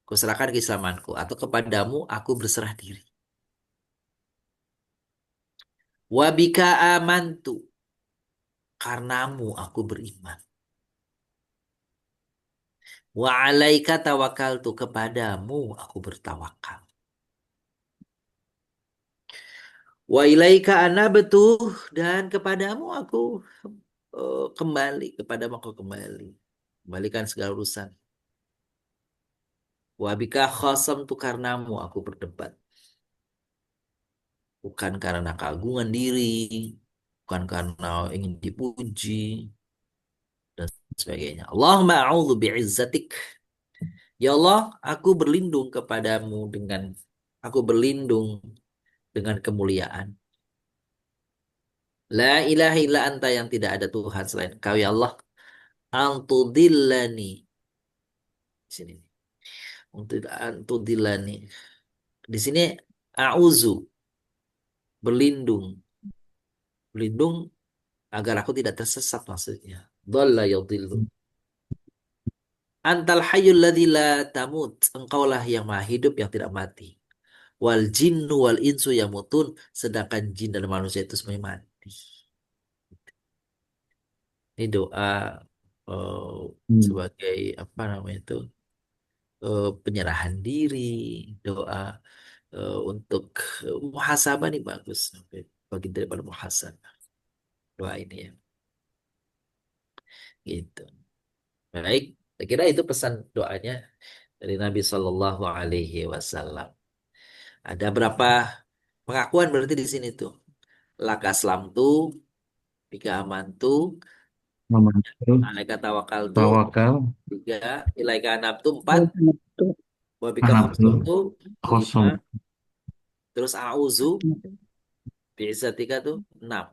kuserahkan keislamanku atau kepadamu aku berserah diri. Wabika amantu, karenamu aku beriman. Wa alaika tawakaltu, kepadamu aku bertawakal. Wa ilaika anabtu, dan kepadamu aku kembali, kepadamu aku kembali. Kembalikan segala urusan. Wa bika khasamtu, karenamu aku berdebat. Bukan karena keagungan diri, bukan karena ingin dipuji, dan sebagainya. Allahumma a'udzu bi'izzatik. Ya Allah, aku berlindung kepadamu dengan aku berlindung dengan kemuliaan. La ilaha illa anta, yang tidak ada Tuhan selain Engkau ya Allah. Antudillani. Di sini. Untuk antudillani. Di sini a'udzu, berlindung. Berlindung agar aku tidak tersesat maksudnya. Dhalla yadhillu. Antal hayyul ladzi la tamut. Engkaulah yang maha hidup yang tidak mati. Wal jinnu wal insu yamutun, sedangkan jin dan manusia itu semuanya mati. Ini doa sebagai apa namanya itu, penyerahan diri, doa untuk muhasabah nih bagus, bagi daripada muhasabah doa ini ya, gitu. Baik, saya kira itu pesan doanya dari Nabi Shallallahu Alaihi Wasallam. Ada berapa pengakuan berarti di sini tuh? Laka aslam tuh, Tiga amantu, Membantu. alaika tawakaltu, Tawakal. tiga, ilaika anabtu, empat, wabika Anabtu. khosamtu, lima, Kosong. terus a'udzu biizzatika tuh enam.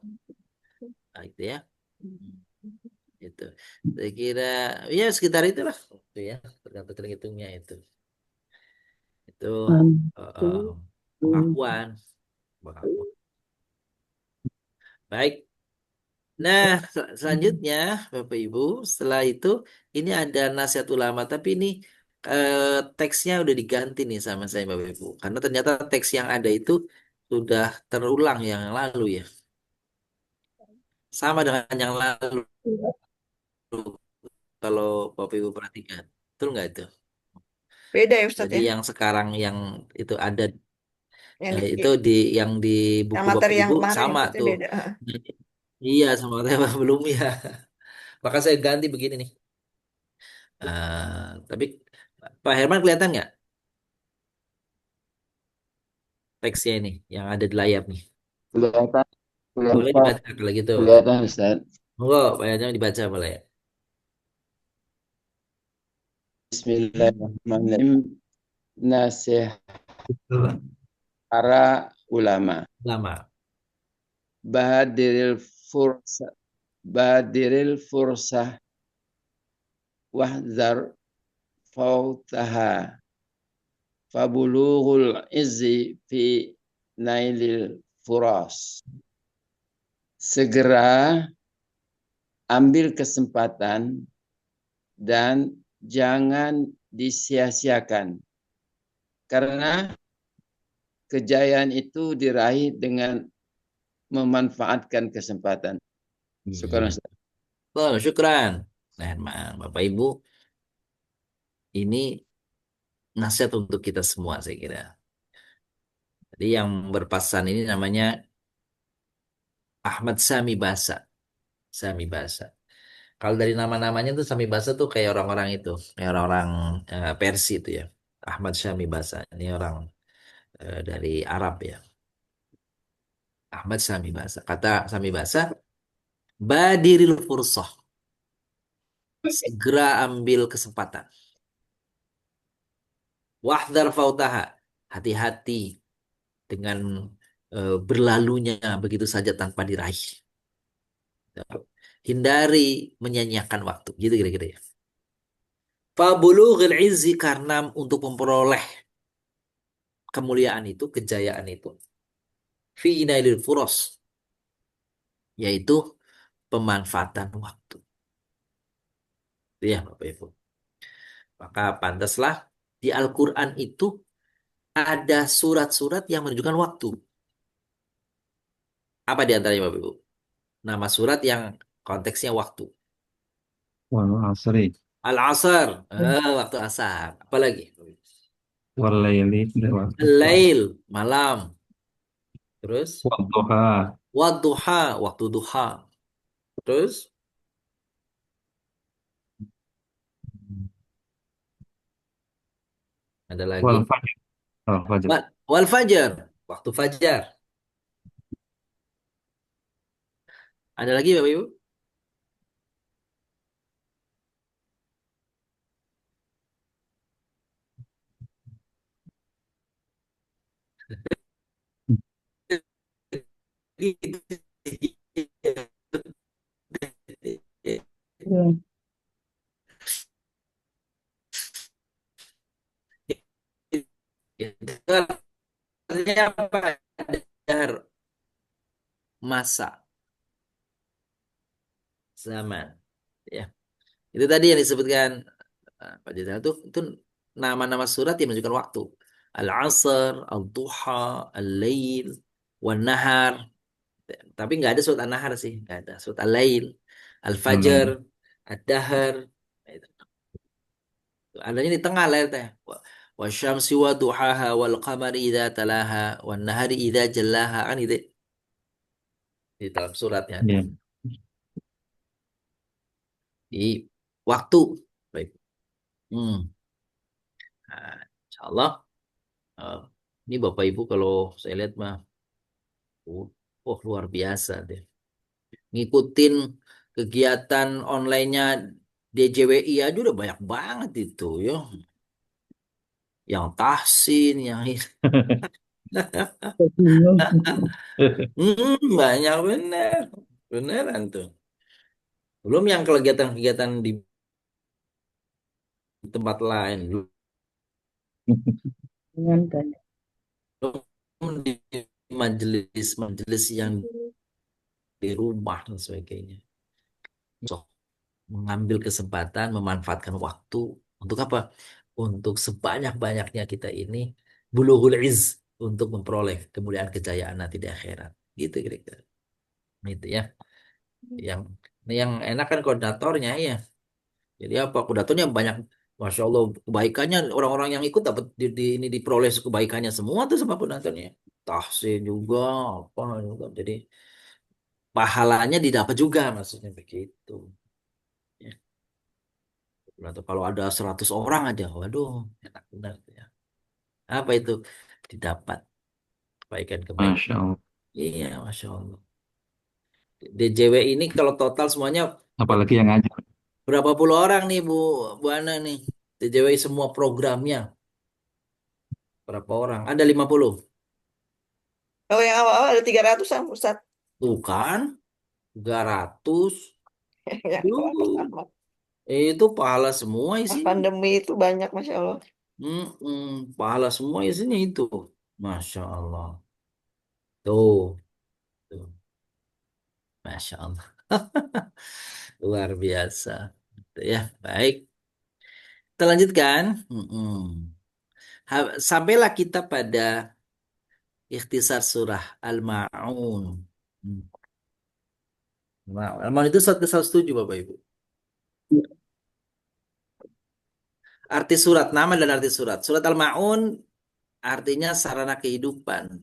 Nah, itu ya. Itu. Saya kira ya sekitar itulah itu ya, tergantung hitungnya itu. Itu pengakuan, pengakuan. Baik. Nah, selanjutnya Bapak Ibu, setelah itu ini ada nasihat ulama, tapi ini teksnya udah diganti nih sama saya Bapak Ibu. Karena ternyata teks yang ada itu sudah terulang yang lalu ya. Sama dengan yang lalu kalau Bapak Ibu perhatikan. Betul nggak itu? Beda ya Ustadz Jadi ya. yang sekarang yang itu ada Yang di, itu di yang di yang buku materi Bapak yang Ibu kemarin sama Ustadz ya tuh. beda. Iya sama tema belum ya. Maka saya ganti begini nih. Tapi Pak Herman kelihatan nggak teksnya ini yang ada di layar nih? Kelihatan, Boleh kelihatan, dibaca kalau gitu. kelihatan Ustaz. Monggo, Pak Herman dibaca boleh ya. Bismillahirrahmanirrahim. Nasihat Betul. para ulama. Lama. Bahadiril fursah, bahadiril fursah, wahdar fautaha, fabulughul izzi fi nailil furas. Segera ambil kesempatan dan jangan disia-siakan. Karena kejayaan itu diraih dengan memanfaatkan kesempatan. Syukur Iya. Ustaz. Oh, syukran. Nah, Herman, Bapak Ibu, ini nasihat untuk kita semua saya kira. Jadi yang berpasan ini namanya Ahmad Sami Basa. Sami Basa. Kalau dari nama-namanya tuh Sami Basa tuh kayak orang-orang itu, kayak orang-orang Persia itu ya. Ahmad Sami Basa. Ini orang dari Arab ya. Ahmad Sami Basa. Kata Sami Basa, badiril fursah. Segera ambil kesempatan. Wahdar fautaha. Hati-hati dengan berlalunya begitu saja tanpa diraih. Hindari menyanyiakan waktu. Gitu kira-kira ya. Fabulughil izzi karena untuk memperoleh kemuliaan itu, kejayaan itu. Fi inailil furos. Yaitu pemanfaatan waktu. Itu ya Bapak Ibu. Maka pantaslah di Al-Quran itu ada surat-surat yang menunjukkan waktu. Apa di antaranya Bapak Ibu? Nama surat yang konteksnya waktu. Wal asri. Al-Asr, waktu asar. Apalagi? Wal laili. Al-Lail, malam. Terus? Wadduha. Wadduha, waktu duha. Terus? Ada lagi? Wal fajr. Wal fajr. Wal fajar, waktu fajar. Ada lagi Bapak Ibu? Itu artinya apa? Dar, masa, zaman. Ya, itu tadi yang disebutkan Pak Jenderal itu nama-nama surat yang menunjukkan waktu. Al-Asr, Al-Duha, Al-Lail, Wan-Nahar. Tapi nggak ada surat An-Nahar sih, nggak ada. Surat Al-Lail, Al-Fajr, Al-lail. Ad-Dahar. Nah, itu. Adanya di tengah layar teh. Wa syamsi wa duhaha wal qamari idza talaha wan nahari idza jallaha kan itu di dalam suratnya ada. Ya. Di waktu. Baik. Hmm. Nah, insya Allah eh, ini Bapak Ibu kalau saya lihat mah oh, luar biasa deh. ngikutin kegiatan online-nya DJWI aja udah banyak banget itu ya. Yang tahsin, yang banyak bener. Beneran tuh. Belum yang kegiatan-kegiatan di tempat lain. Belum di majelis-majelis yang di rumah dan sebagainya. So, mengambil kesempatan, memanfaatkan waktu untuk apa? Untuk sebanyak-banyaknya kita ini bulughul izz untuk memperoleh kemuliaan kejayaan nanti di akhirat. Gitu kira-kira. Itu ya. Yang enak kan koordinatornya ya. Jadi apa? Koordinatornya banyak. Masya Allah, kebaikannya orang-orang yang ikut dapat ini diperoleh kebaikannya semua tuh sama koordinatornya. Tahsin juga, apa juga. Jadi pahalanya didapat juga maksudnya begitu. Ya. Atau kalau ada 100 orang aja, waduh, enak benar tuh ya. Apa itu? Didapat kebaikan-kebaikan. Masya Allah. Iya, Masya Allah. DJW ini kalau total semuanya Apalagi yang ngajar. berapa puluh orang nih Bu Ana nih? DJW semua programnya berapa orang? Ada 50. Oh, yang awal-awal ada 300-an, Ustaz. Bukan, 300. Yang Duh, awal-awal. itu pahala semua Pas isinya. pandemi itu banyak, Masya Allah. Pahala semua isinya itu. Masya Allah. Tuh, tuh. Masya Allah. Luar biasa. Gitu ya, baik. Kita lanjutkan. Sampailah kita pada ikhtisar surah Al-Ma'un. Hmm. Al-Ma'un itu surat ke-107 Bapak Ibu. Arti surat, nama dan arti surat. Surat Al-Ma'un artinya sarana kehidupan.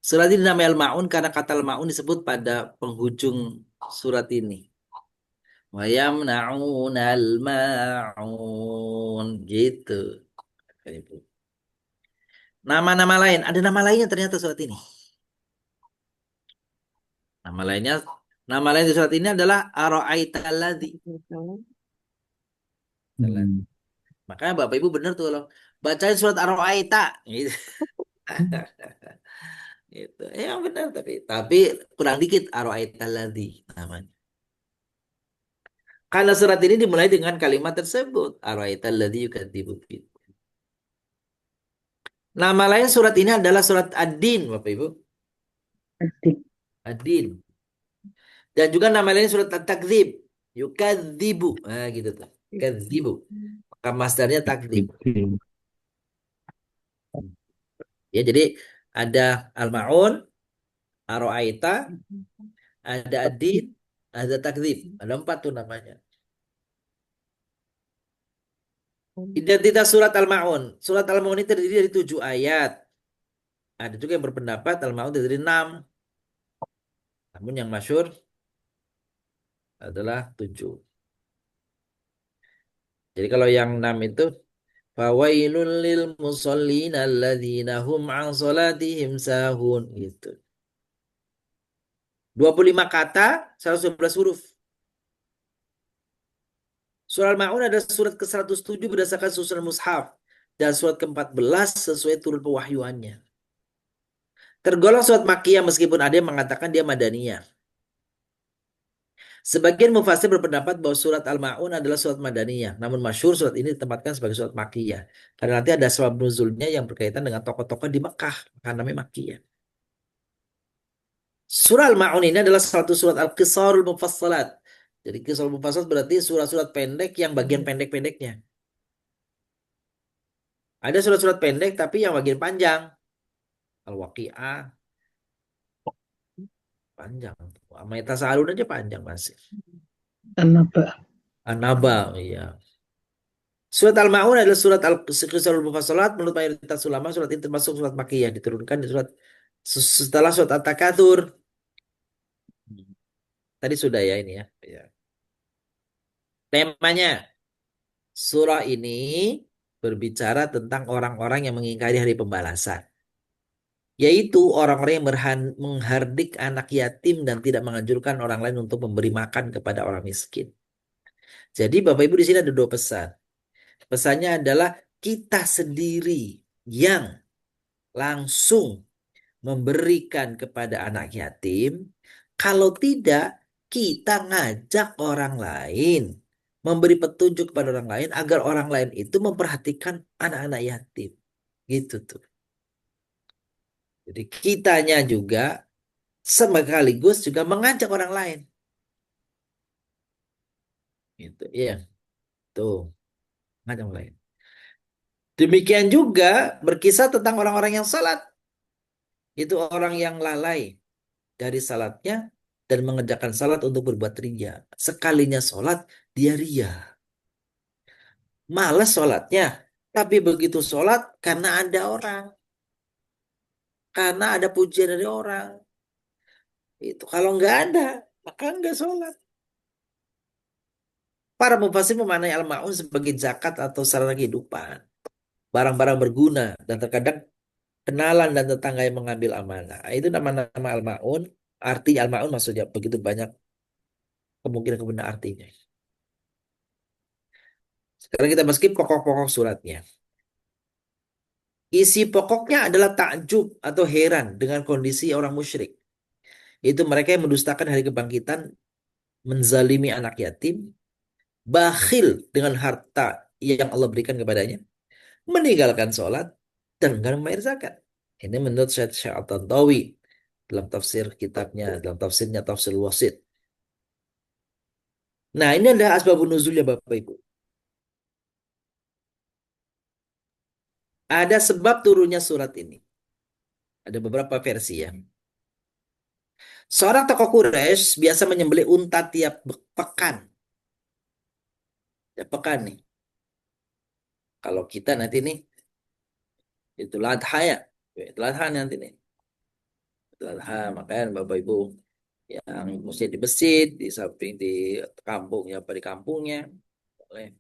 Surat ini namanya Al-Ma'un karena kata Al-Ma'un disebut pada penghujung surat ini. Wa yamna'una al-ma'un. Gitu. Ibu. Nama-nama lain. Ada nama lainnya ternyata surat ini. Nama lainnya, nama lain di surat ini adalah Ara'aitalladzi. Makanya Bapak Ibu benar tuh kalau bacain surat Ar-Ra'aita gitu. Gitu. Ya benar tapi kurang dikit Ar-Ra'aitalladzi namanya. Karena surat ini dimulai dengan kalimat tersebut Ar-Ra'aitalladzi yukadzibu bid. Nama lain surat ini adalah surat Ad-Din Bapak Ibu. Ad-Din. Dan juga nama lain surat At-Takdzib. Yukadzibu. Nah gitu tuh. Yukadzibu. Maka masdarnya takdzib. Ya, jadi ada Al-Ma'un, Ar-Ra'aita, ada Ad-Din, ada Takdzib. Ada 4 tuh namanya. Identitas surat Al-Ma'un. Surat Al-Ma'un ini terdiri dari 7 ayat. Ada juga yang berpendapat Al-Ma'un terdiri dari 6. Namun yang masyhur adalah 7. Jadi kalau yang 6 itu fawailul lil musallin alladzina hum an salatihim sahun gitu. 25 kata, 111 huruf. Surah Al-Ma'un adalah surat ke-107 berdasarkan susunan mushaf dan surat ke-14 sesuai turun pewahyuannya. Tergolong surat Makkiyah meskipun ada yang mengatakan dia Madaniyah. Sebagian mufasir berpendapat bahwa surat Al-Ma'un adalah surat Madaniyah. Namun masyhur surat ini ditempatkan sebagai surat Makkiyah. Karena nanti ada sebab nuzulnya yang berkaitan dengan tokoh-tokoh di Mekah. Maka namanya Makkiyah. Surah Al-Ma'un ini adalah satu surat Al-Qisarul Mufassalat. Jadi Qisarul Mufassalat berarti surat-surat pendek yang bagian pendek-pendeknya. Ada surat-surat pendek tapi yang bagian panjang. Al-Waqi'ah panjang. Meta Sa'alun aja panjang masih. An-Naba, iya. Surat Al-Ma'un adalah surat Al-Qisarul Mufassalat. Menurut mayoritas ulama surat ini termasuk surat Makkiyah. Diturunkan di setelah surat At-Takatsur. Tadi sudah ya ini ya. Ya. Temanya surah ini berbicara tentang orang-orang yang mengingkari hari pembalasan. yaitu orang-orang yang menghardik anak yatim dan tidak menganjurkan orang lain untuk memberi makan kepada orang miskin. Jadi Bapak Ibu di sini ada 2 pesan. Pesannya adalah kita sendiri yang langsung memberikan kepada anak yatim. Kalau tidak, kita ngajak orang lain, memberi petunjuk kepada orang lain agar orang lain itu memperhatikan anak-anak yatim. Gitu tuh. Jadi kitanya juga sekaligus juga mengajak orang lain. Gitu. Iya, tuh. Mengajak orang lain. Demikian juga berkisah tentang orang-orang yang salat. Itu orang yang lalai dari salatnya dan mengerjakan salat untuk berbuat ria. Sekalinya salat, dia ria. Malas salatnya. Tapi begitu salat karena ada orang. Karena ada pujian dari orang. Itu kalau nggak ada, maka nggak salat. Para mufasir memaknai al-ma'un sebagai zakat atau sarana kehidupan. Barang-barang berguna dan terkadang kenalan dan tetangga yang mengambil amanah. Itu nama-nama al-ma'un. Artinya al-ma'un maksudnya begitu banyak kemungkinan artinya. Sekarang kita masukin pokok-pokok suratnya. Isi pokoknya adalah takjub atau heran dengan kondisi orang musyrik. Itu mereka yang mendustakan hari kebangkitan, menzalimi anak yatim, bakhil dengan harta yang Allah berikan kepadanya, meninggalkan sholat, dan enggan membayar zakat. Ini menurut Syekh At-Tantawi dalam tafsir kitabnya, dalam tafsirnya Tafsir Wasit. Nah, ini adalah asbabun nuzulnya Bapak Ibu. Ada sebab turunnya surat ini. Ada beberapa versi ya. Seorang tokoh Quraisy biasa menyembelih unta tiap pekan. Tiap pekan nih. Kalau kita nanti nih, Idul Adha ya. Idul Adha nanti nih. Idul Adha, makanya Bapak Ibu yang mesti di masjid, di samping di kampungnya, apa di kampungnya. Boleh.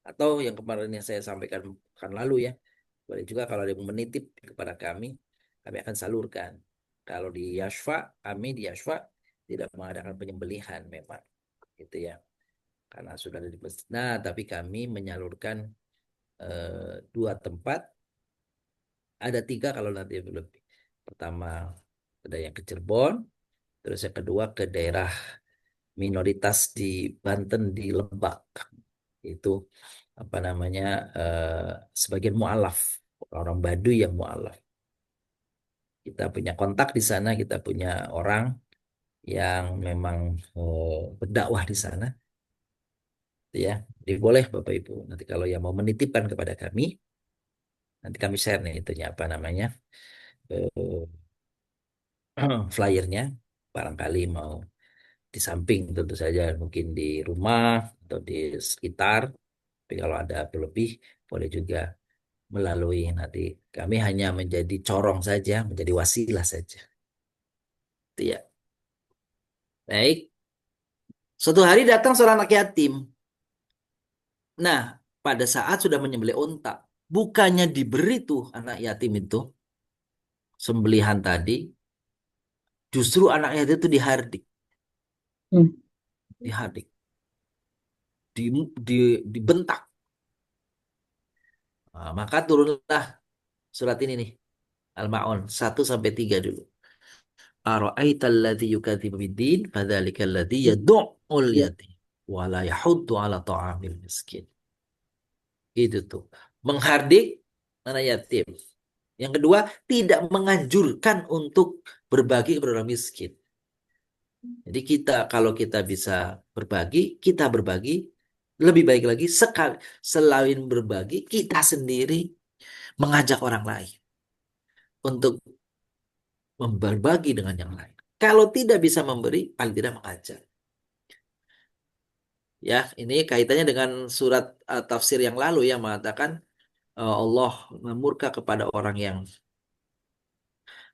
Atau yang kemarin yang saya sampaikan pekan lalu ya. Boleh juga kalau ada yang menitip kepada kami akan salurkan. Kalau di Yashfa, kami di Yashfa tidak mengadakan penyembelihan memang. Gitu ya. Karena sudah ada di masjid. Nah, tapi kami menyalurkan 2 tempat. Ada 3 kalau nanti lebih. Pertama, ada yang ke Cirebon. Terus yang kedua ke daerah minoritas di Banten, di Lebak. Itu apa namanya, sebagian mu'alaf. Orang Baduy yang mu'alaf. Kita punya kontak di sana, kita punya orang yang memang berdakwah di sana. Ya, jadi boleh Bapak Ibu. Nanti kalau yang mau menitipkan kepada kami, nanti kami share nih itunya apa namanya, flyernya. Barangkali mau di samping tentu saja mungkin di rumah atau di sekitar. Tapi kalau ada lebih boleh juga melalui nanti. Kami hanya menjadi corong saja, menjadi wasilah saja. Itu ya. Baik. Suatu hari datang seorang anak yatim. Nah, pada saat sudah menyembelih unta, bukannya diberi tuh anak yatim itu sembelihan tadi, justru anak yatim itu dihardik, dihardik, dibentak. Nah, maka turunlah surat ini nih, Al-Ma'un 1-3 dulu. Ara'aital ladzi yukadzibu biddin fadzalikal ladzi yad'ul yatim wa la yahuddu 'ala ta'amil miskin. Itu tuh, menghardik anak yatim. Yang kedua, tidak menganjurkan untuk berbagi kepada orang miskin. Jadi kalau kita bisa berbagi, kita berbagi. Lebih baik lagi selain berbagi, kita sendiri mengajak orang lain untuk berbagi dengan yang lain. Kalau tidak bisa memberi, paling tidak mengajak. Ya, ini kaitannya dengan surat tafsir yang lalu yang mengatakan Allah murka kepada orang yang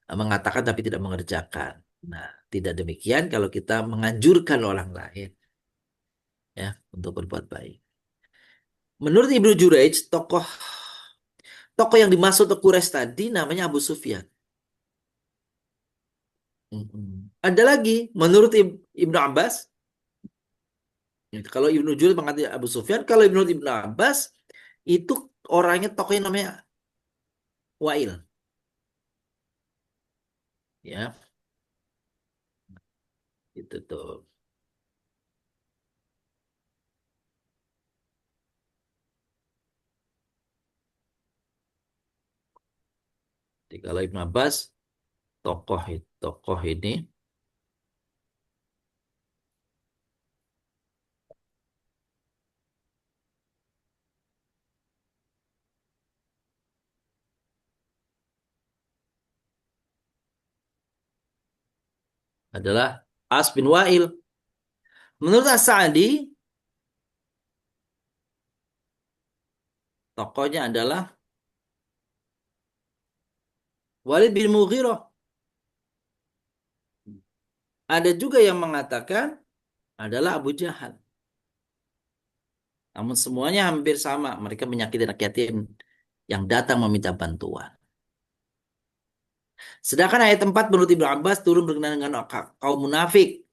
mengatakan tapi tidak mengerjakan. Nah, tidak demikian kalau kita menganjurkan orang lain ya untuk berbuat baik. Menurut Ibnu Jurayj, tokoh yang dimaksud Quraisy tadi namanya Abu Sufyan. Ada lagi menurut Ibnu Abbas. Kalau Ibnu Jurayj mengatakan Abu Sufyan, kalau menurut Ibnu Abbas itu orangnya tokohnya namanya Wa'il. Ya, itu tuh. Jadi kalau Ibnu Abbas tokoh ini adalah As bin Wa'il. Menurut As-Sa'di, tokohnya adalah Walid bin Mughirah. Ada juga yang mengatakan adalah Abu Jahal. Namun semuanya hampir sama. Mereka menyakiti anak yatim yang datang meminta bantuan. Sedangkan ayat 4 menurut Ibnu Abbas turun berkenaan dengan kaum munafik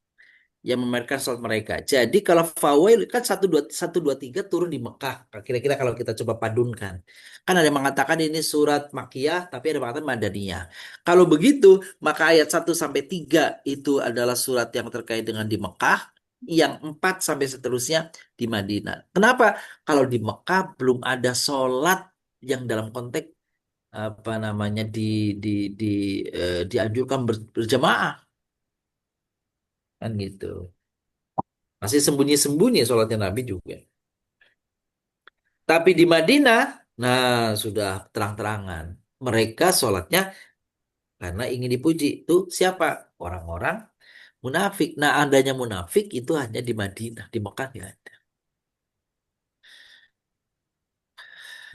yang memamerkan salat mereka. Jadi kalau fawail kan 1 2 3 turun di Mekah. Kira-kira kalau kita coba padunkan. Kan ada yang mengatakan ini surat Makkiyah tapi ada yang mengatakan Madaniyah. Kalau begitu maka ayat 1 sampai 3 itu adalah surat yang terkait dengan di Mekah. Yang 4 sampai seterusnya di Madinah. Kenapa? Kalau di Mekah belum ada sholat yang dalam konteks apa namanya di dianjurkan berjamaah kan gitu. Masih sembunyi-sembunyi sholatnya Nabi juga. Tapi di Madinah, nah sudah terang-terangan. Mereka sholatnya karena ingin dipuji. Itu siapa? Orang-orang munafik. Nah, adanya munafik itu hanya di Madinah. Di Mekah nggak ada.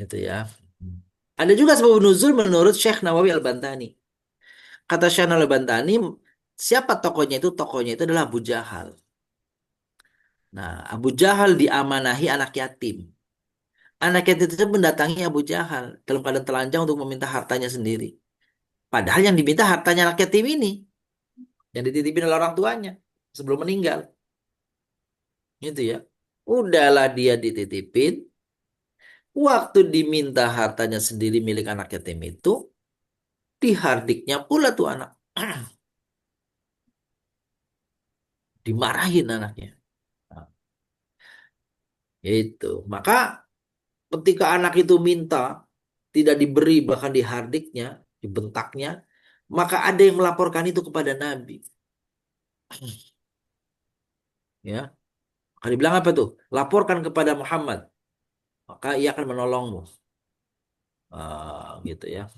Gitu ya. Ada juga sebab nuzul menurut Syekh Nawawi Al-Bantani. Kata Syekh Nawawi Al-Bantani, siapa tokohnya itu? Tokohnya itu adalah Abu Jahal. Nah, Abu Jahal diamanahi anak yatim. Anak yatim itu mendatangi Abu Jahal dalam keadaan telanjang untuk meminta hartanya sendiri. Padahal yang diminta hartanya anak yatim ini, yang dititipin oleh orang tuanya sebelum meninggal. Gitu ya. Udahlah dia dititipin. Waktu diminta hartanya sendiri milik anak yatim itu, dihardiknya pula tuh anak. Dimarahin anaknya. Nah, itu. Maka ketika anak itu minta, tidak diberi bahkan dihardiknya, dibentaknya, maka ada yang melaporkan itu kepada Nabi. Ya, maka dibilang apa tuh? Laporkan kepada Muhammad, maka ia akan menolongmu. Gitu ya.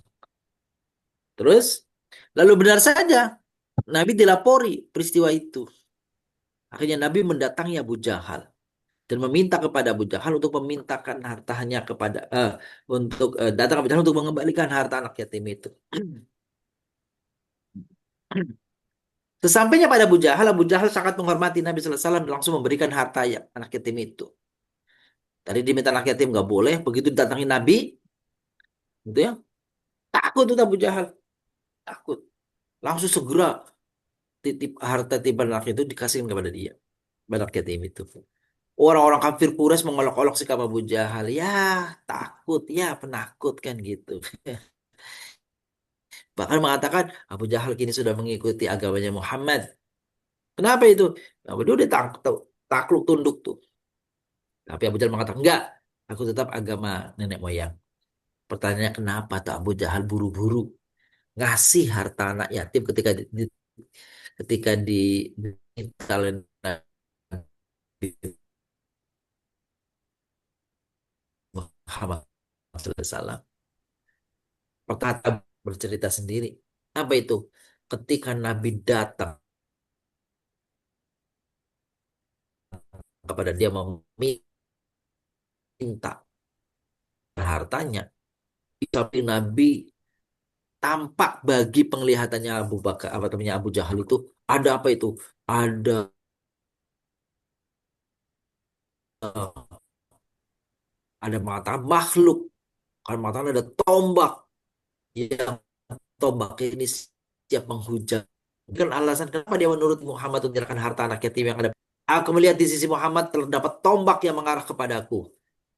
Terus, lalu benar saja, Nabi dilapori peristiwa itu. Akhirnya Nabi mendatangi Abu Jahal dan meminta kepada Abu Jahal untuk memintakan hartanya kepada untuk datang ke Abu Jahal untuk mengembalikan harta anak yatim itu. Sesampainya pada Abu Jahal sangat menghormati Nabi Sallallahu Alaihi Wasallam dan langsung memberikan harta ya, anak yatim itu. Tadi diminta anak yatim nggak boleh, begitu didatangi Nabi, gitu ya, takut tuh Abu Jahal, takut. Langsung segera titip harta tiban anak itu dikasihkan kepada dia, anak yatim itu. Orang-orang kafir Quraisy mengolok-olok sikap Abu Jahal, ya takut, ya penakut kan gitu. Bahkan mengatakan Abu Jahal kini sudah mengikuti agamanya Muhammad. Kenapa itu? Nah, dia udah takluk tunduk tuh. Tapi Abu Jahal mengatakan, enggak, aku tetap agama nenek moyang. Pertanyaannya kenapa tuh Abu Jahal buru-buru ngasih harta anak yatim ketika diminta oleh Nabi Muhammad SAW. Perkata bercerita sendiri. Apa itu? Ketika Nabi datang kepada dia meminta hartanya, tapi Nabi tampak bagi penglihatannya Abu Bakar, apa namanya Abu Jahal itu ada apa itu? Ada ada mengatakan makhluk, kalau mengatakan ada tombak yang tombak ini siap menghujam Kan alasan kenapa dia menurut Muhammad untuk menyerahkan harta anak yatim yang ada. Aku melihat di sisi Muhammad terdapat tombak yang mengarah kepadaku.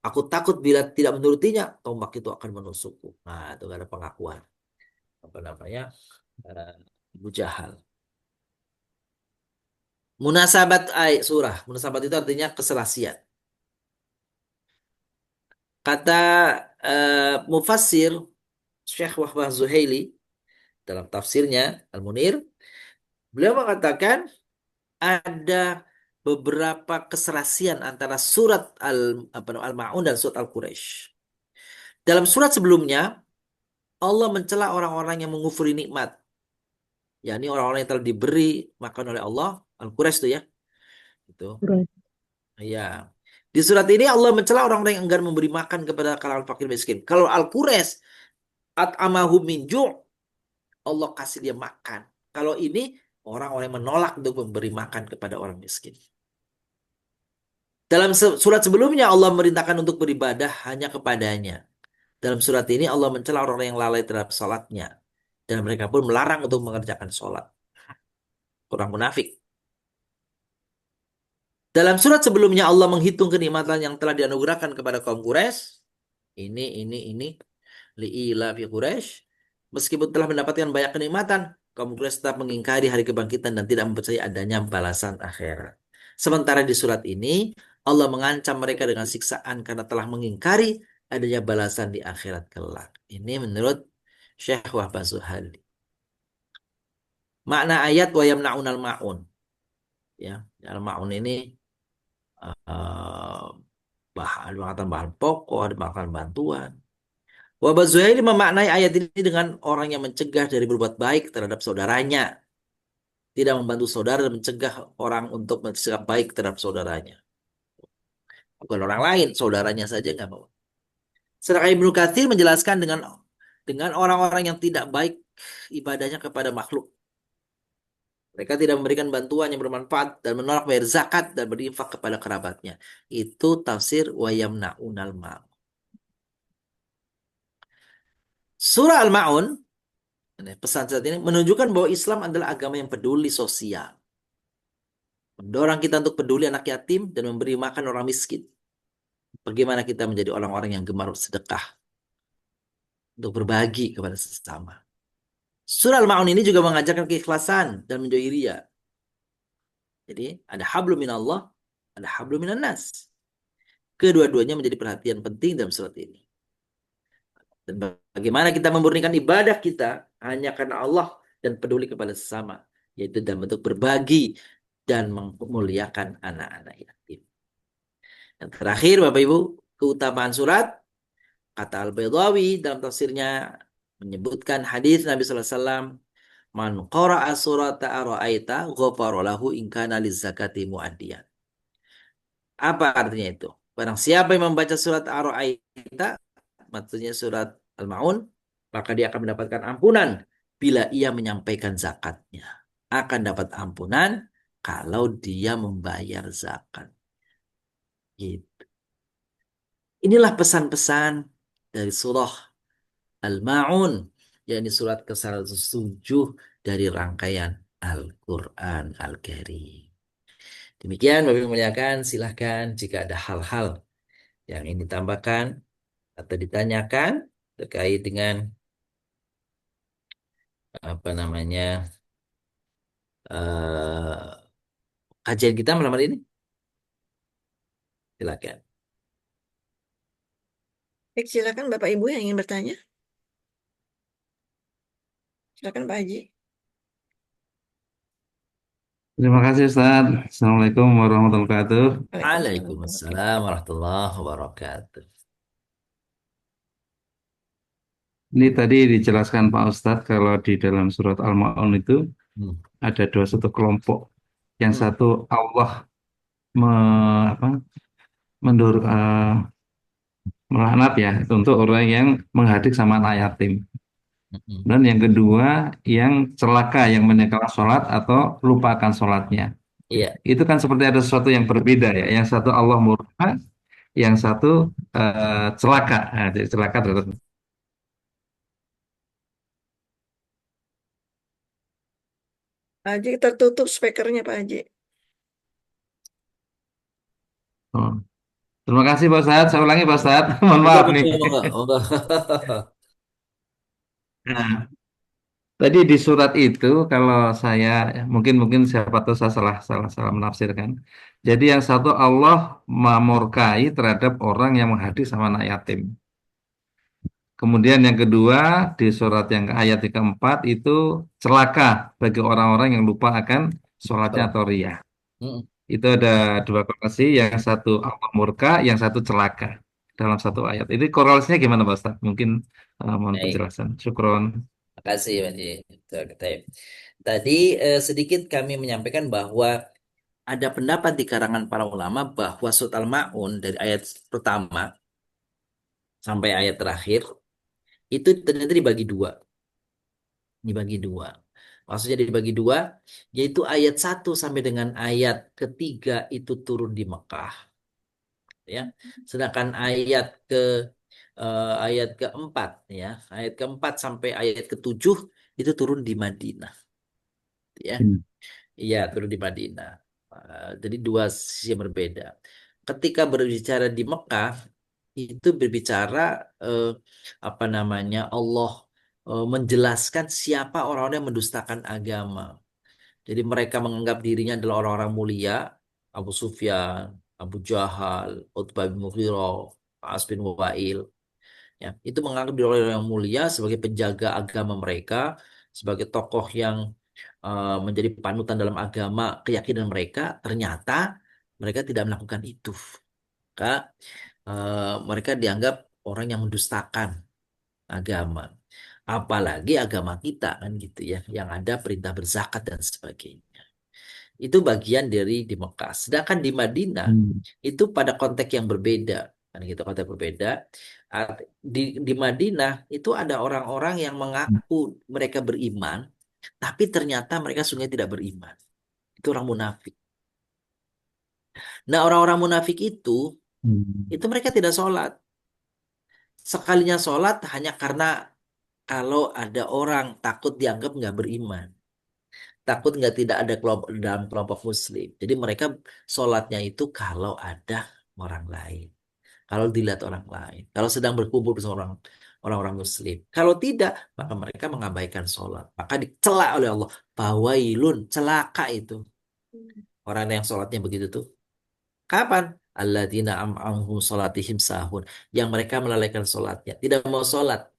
Aku takut bila tidak menurutinya, tombak itu akan menusukku. Nah, itu ada pengakuan. Apa namanya? Eh, Abu Jahal. Munasabat ayat surah. Munasabat itu artinya keserasian. Kata mufassir Syekh Wahbah Zuhaili dalam tafsirnya Al-Munir, beliau mengatakan ada beberapa keserasian antara surat Al-Ma'un dan surat Al-Quraisy. Dalam surat sebelumnya, Allah mencela orang-orang yang mengufuri nikmat, yakni orang-orang yang telah diberi makan oleh Allah, Al-Quraisy itu ya. Itu. Ya. Di surat ini Allah mencela orang-orang yang enggan memberi makan kepada kalangan fakir miskin. Kalau Al-Quraisy at'amahum min ju', Allah kasih dia makan. Kalau ini orang-orang yang menolak untuk memberi makan kepada orang miskin. Dalam surat sebelumnya Allah merintahkan untuk beribadah hanya kepadanya. Dalam surat ini Allah mencela orang-orang yang lalai terhadap salatnya. Dan mereka pun melarang untuk mengerjakan salat. Orang munafik. Dalam surat sebelumnya Allah menghitung kenikmatan yang telah dianugerahkan kepada kaum Quraisy. Ini. Li'ila fi Quraisy. Meskipun telah mendapatkan banyak kenikmatan, kaum Quraisy tetap mengingkari hari kebangkitan dan tidak mempercayai adanya balasan akhirat. Sementara di surat ini, Allah mengancam mereka dengan siksaan karena telah mengingkari adanya balasan di akhirat kelak. Ini menurut Syekh Wahbah Zuhaili. Makna ayat wa yamna'unal ma'un. Ya, al-ma'un ini bahan pokok, ada bahan bantuan. Wahbah Zuhaili memaknai ayat ini dengan orang yang mencegah dari berbuat baik terhadap saudaranya. Tidak membantu saudara dan mencegah orang untuk bersikap baik terhadap saudaranya. Bukan orang lain, saudaranya saja nggak mau. Sedangkan Ibnu Katsir menjelaskan dengan orang-orang yang tidak baik ibadahnya kepada makhluk. Mereka tidak memberikan bantuan yang bermanfaat dan menolak bayar zakat dan berinfak kepada kerabatnya. Itu tafsir wa yamna'unal ma'un. Surah Al-Ma'un, pesan saat ini menunjukkan bahwa Islam adalah agama yang peduli sosial. Mendorong kita untuk peduli anak yatim dan memberi makan orang miskin. Bagaimana kita menjadi orang-orang yang gemar sedekah untuk berbagi kepada sesama. Surah Al-Ma'un ini juga mengajarkan keikhlasan dan menjauhi riya. Jadi ada hablum minallah, ada hablum minan nas. Kedua-duanya menjadi perhatian penting dalam surat ini. Dan bagaimana kita memurnikan ibadah kita hanya karena Allah dan peduli kepada sesama, yaitu dalam bentuk berbagi dan memuliakan anak-anak yatim. Yang terakhir, Bapak Ibu, keutamaan surat, kata Al-Baydawi dalam tafsirnya menyebutkan hadis Nabi sallallahu alaihi wasallam, man qara'a surata ara'aita ghafara lahu in kana lizzakati muaddiyan. Apa artinya itu? Barang siapa yang membaca surat ara'aita, maksudnya surat Al-Ma'un, maka dia akan mendapatkan ampunan bila ia menyampaikan zakatnya. Akan dapat ampunan kalau dia membayar zakat. Gitu. Inilah pesan-pesan dari surah Al-Ma'un, yakni surat ke-107 dari rangkaian Al-Quran Al-Karim. Demikian, Bapak Ibu muliakan, silahkan jika ada hal-hal yang ingin ditambahkan atau ditanyakan terkait dengan apa namanya kajian kita malam hari ini, silakan. Baik, silakan Bapak Ibu yang ingin bertanya. Silakan Pak Haji. Terima kasih Ustaz. Assalamualaikum warahmatullahi wabarakatuh. Waalaikumsalam warahmatullahi wabarakatuh. Ini tadi dijelaskan Pak Ustadz kalau di dalam surat Al-Ma'un itu ada satu kelompok. Yang satu Allah melaknat ya untuk orang yang menghadik sama anak yatim. Dan yang kedua yang celaka yang meninggalkan sholat atau lupakan sholatnya. Iya. Itu kan seperti ada sesuatu yang berbeda ya. Yang satu Allah murka, yang satu celaka. Nah, jadi celaka terhadap Pak Haji tertutup speakernya Pak Haji. Oh. Terima kasih Pak Ustadz. Saya ulangi Pak Ustadz. Mohon Betul, maaf nih. betul, monggo, monggo. Nah, tadi di surat itu kalau saya mungkin mungkin siapa tahu saya salah salah salah menafsirkan. Jadi yang satu Allah memurkai terhadap orang yang menghadir sama anak yatim. Kemudian yang kedua di surat yang ayat yang keempat itu celaka bagi orang-orang yang lupa akan sholatnya Betul. atau riya. Mm. Itu ada dua korelasi, yang satu Allah murka, yang satu celaka dalam satu ayat. Ini korelasinya gimana Pak Ustaz? Mungkin mohon Baik, penjelasan. Syukron. makasih Pak Haji. Tadi sedikit kami menyampaikan bahwa ada pendapat di karangan para ulama bahwa surat Al-Ma'un dari ayat pertama sampai ayat terakhir itu ternyata dibagi dua. Dibagi dua. Maksudnya dibagi dua, yaitu ayat 1 sampai dengan ayat ketiga itu turun di Mekah. Ya. Sedangkan ayat keempat ya, ayat keempat sampai ayat ketujuh itu turun di Madinah. Ya. Iya, turun di Madinah. Jadi dua sisi yang berbeda. Ketika berbicara di Mekah, itu berbicara eh, apa namanya Allah menjelaskan siapa orang-orang yang mendustakan agama. Jadi mereka menganggap dirinya adalah orang-orang mulia, Abu Sufyan, Abu Jahal, Utbah bin Mughirah, As bin Wa'il. Ya, itu menganggap diri orang yang mulia sebagai penjaga agama mereka, sebagai tokoh yang menjadi panutan dalam agama keyakinan mereka. Ternyata mereka tidak melakukan itu. Maka mereka dianggap orang yang mendustakan agama. Apalagi agama kita kan gitu ya, yang ada perintah berzakat dan sebagainya. Itu bagian dari di Mekah. Sedangkan di Madinah itu pada konteks yang berbeda, kan gitu, konteks berbeda. Di Madinah itu ada orang-orang yang mengaku mereka beriman, tapi ternyata mereka sungguh tidak beriman. Itu orang munafik. Nah, orang-orang munafik itu mereka tidak sholat. Sekalinya sholat hanya karena kalau ada orang takut dianggap nggak beriman. Takut nggak tidak ada kelompok dalam kelompok muslim. Jadi mereka sholatnya itu kalau ada orang lain. Kalau dilihat orang lain. Kalau sedang berkumpul bersama orang-orang muslim. Kalau tidak, maka mereka mengabaikan sholat. Maka dicela oleh Allah. Fawailun, celaka itu. Orang yang sholatnya begitu tuh. Kapan? Alladzina am'ahum sholatihim sahun. Yang mereka melalaikan sholatnya. Tidak mau sholat.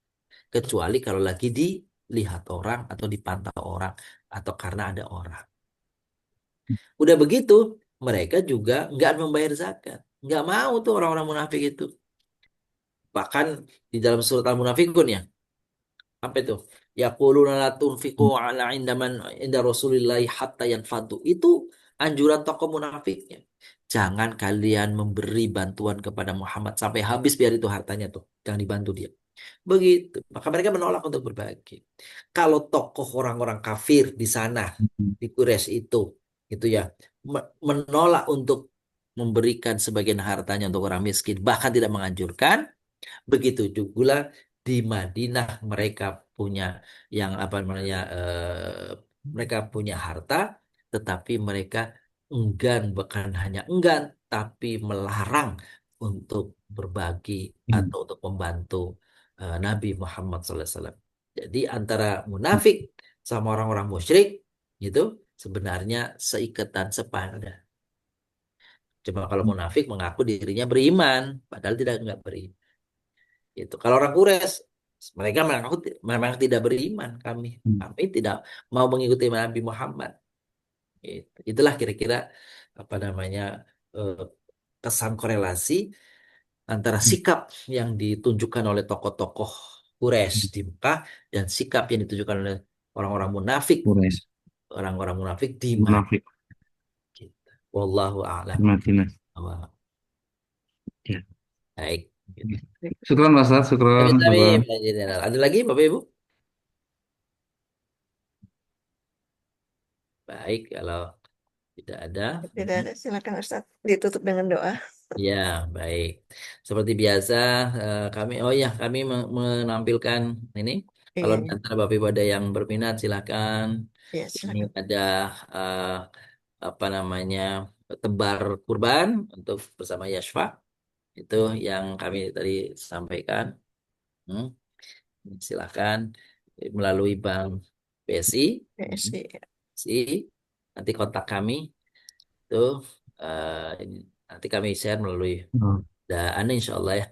Kecuali kalau lagi dilihat orang atau dipantau orang. Atau karena ada orang. Udah begitu, mereka juga nggak membayar zakat. Nggak mau tuh orang-orang munafik itu. Bahkan di dalam surat Al-Munafikun ya. Apa itu? Yaquluna la tunfiqu ala inda Rasulillahi hatta yanfadu. Itu anjuran tokoh munafiknya. Jangan kalian memberi bantuan kepada Muhammad sampai habis biar itu hartanya tuh. Jangan dibantu dia. Begitu. Maka mereka menolak untuk berbagi. Kalau tokoh orang-orang kafir di sana, di Quraisy itu ya, menolak untuk memberikan sebagian hartanya untuk orang miskin, bahkan tidak menganjurkan, begitu juga di Madinah mereka punya yang apa namanya mereka punya harta, tetapi mereka enggan, bukan hanya enggan, tapi melarang untuk berbagi atau untuk membantu Nabi Muhammad SAW. Jadi antara munafik sama orang-orang musyrik itu sebenarnya seikatan sepanda. Cuma kalau munafik mengaku dirinya beriman, padahal nggak beriman. Itu kalau orang Quraisy mereka mengaku memang tidak beriman. Kami tidak mau mengikuti Nabi Muhammad. Itulah kira-kira apa namanya eh, kesan korelasi antara sikap yang ditunjukkan oleh tokoh-tokoh Quraisy di Mekah dan sikap yang ditunjukkan oleh orang-orang munafik, Quraisy, orang-orang munafik di Madinah. munafik, Wallahu a'lam. Madinah. Wah, Ya. baik. Gitu. Syukron Mas Ustaz, syukron. Amin, Monggo. amin. Ada lagi Bapak Ibu? Baik, kalau tidak ada. Tidak ada, silakan Ustaz. Ditutup dengan doa. Ya, baik. Seperti biasa, kami menampilkan ini Kalau Iya, di antara Bapak Ibu ada yang berminat silakan. iya, Ini silakan. ada eh, apa namanya tebar kurban untuk bersama Yashfa itu yang kami tadi sampaikan. Hmm, Silakan melalui Bank BSI. PSI. BSI. Nanti kontak kami itu nanti kami share melalui Hmm. Anda insya Allah ya.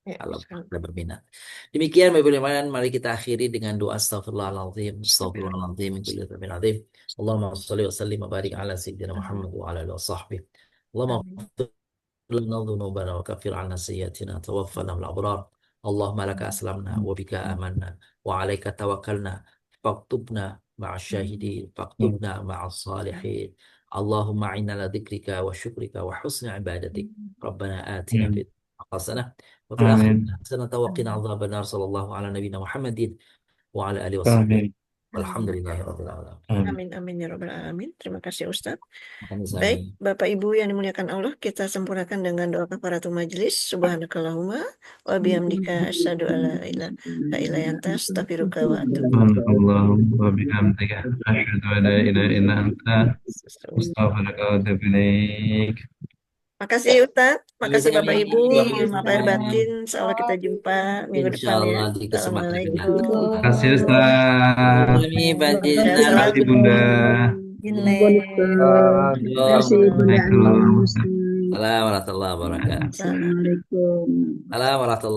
Ya, Kalau silakan. Anda berminat. Demikian Bapak Ibu sekalian, mari kita akhiri dengan doa astagfirullahaladzim, astagfirullahaladzim, min kulli dzambin adzim. Allahumma shalli wa sallim wa barik ala sayyidina Muhammad wa ala alihi wa sahbihi. Allahumma Amin. لنا ذنوبنا وكفر عنا سيئاتنا توفنا مع الأبرار اللهم لك أسلمنا وبك آمنا وعليك توكلنا فاكتبنا مع الشاهدين فاكتبنا مع الصالحين اللهم أعنا على ذكرك وشكرك وحسن عبادتك ربنا آتنا في الدنيا حسنة وفي الآخرة Amin. حسنة وقنا عذاب النار صلى الله على نبينا محمد وعلى آله وصحبه Amin. والحمد لله رب العالمين. Amin. Amin, amin ya Rabbal Alamin. Terima kasih Ustadz. Makan Baik, sami. Bapak Ibu yang dimuliakan Allah, kita sempurnakan dengan doa kafaratul majlis. Subhanakallahumma wa bihamdika asyhadu alla ilaha illa anta astaghfiruka wa atubu Subhanallah wa bihamdika asyhadu an la ilaha illa anta ilaik. astaghfiruka wa atubu ilaik. Makasih Ustadz, makasih Sami-sami Bapak Ibu, Bapak mohon maaf lahir Ibu. batin. Insya Allah kita jumpa minggu Insya depan ya. Allah di kesempatan yang lain. Assalamualaikum. Terima kasih Ustaz. Kami Pak Sehat Terima Jinnah. kasih selalu. Bunda. Gile. Terima kasih Bunda Waalaikumsalam. Ainun. Assalamualaikum warahmatullahi wabarakatuh. Salam. Assalamualaikum. Assalamualaikum warahmatullahi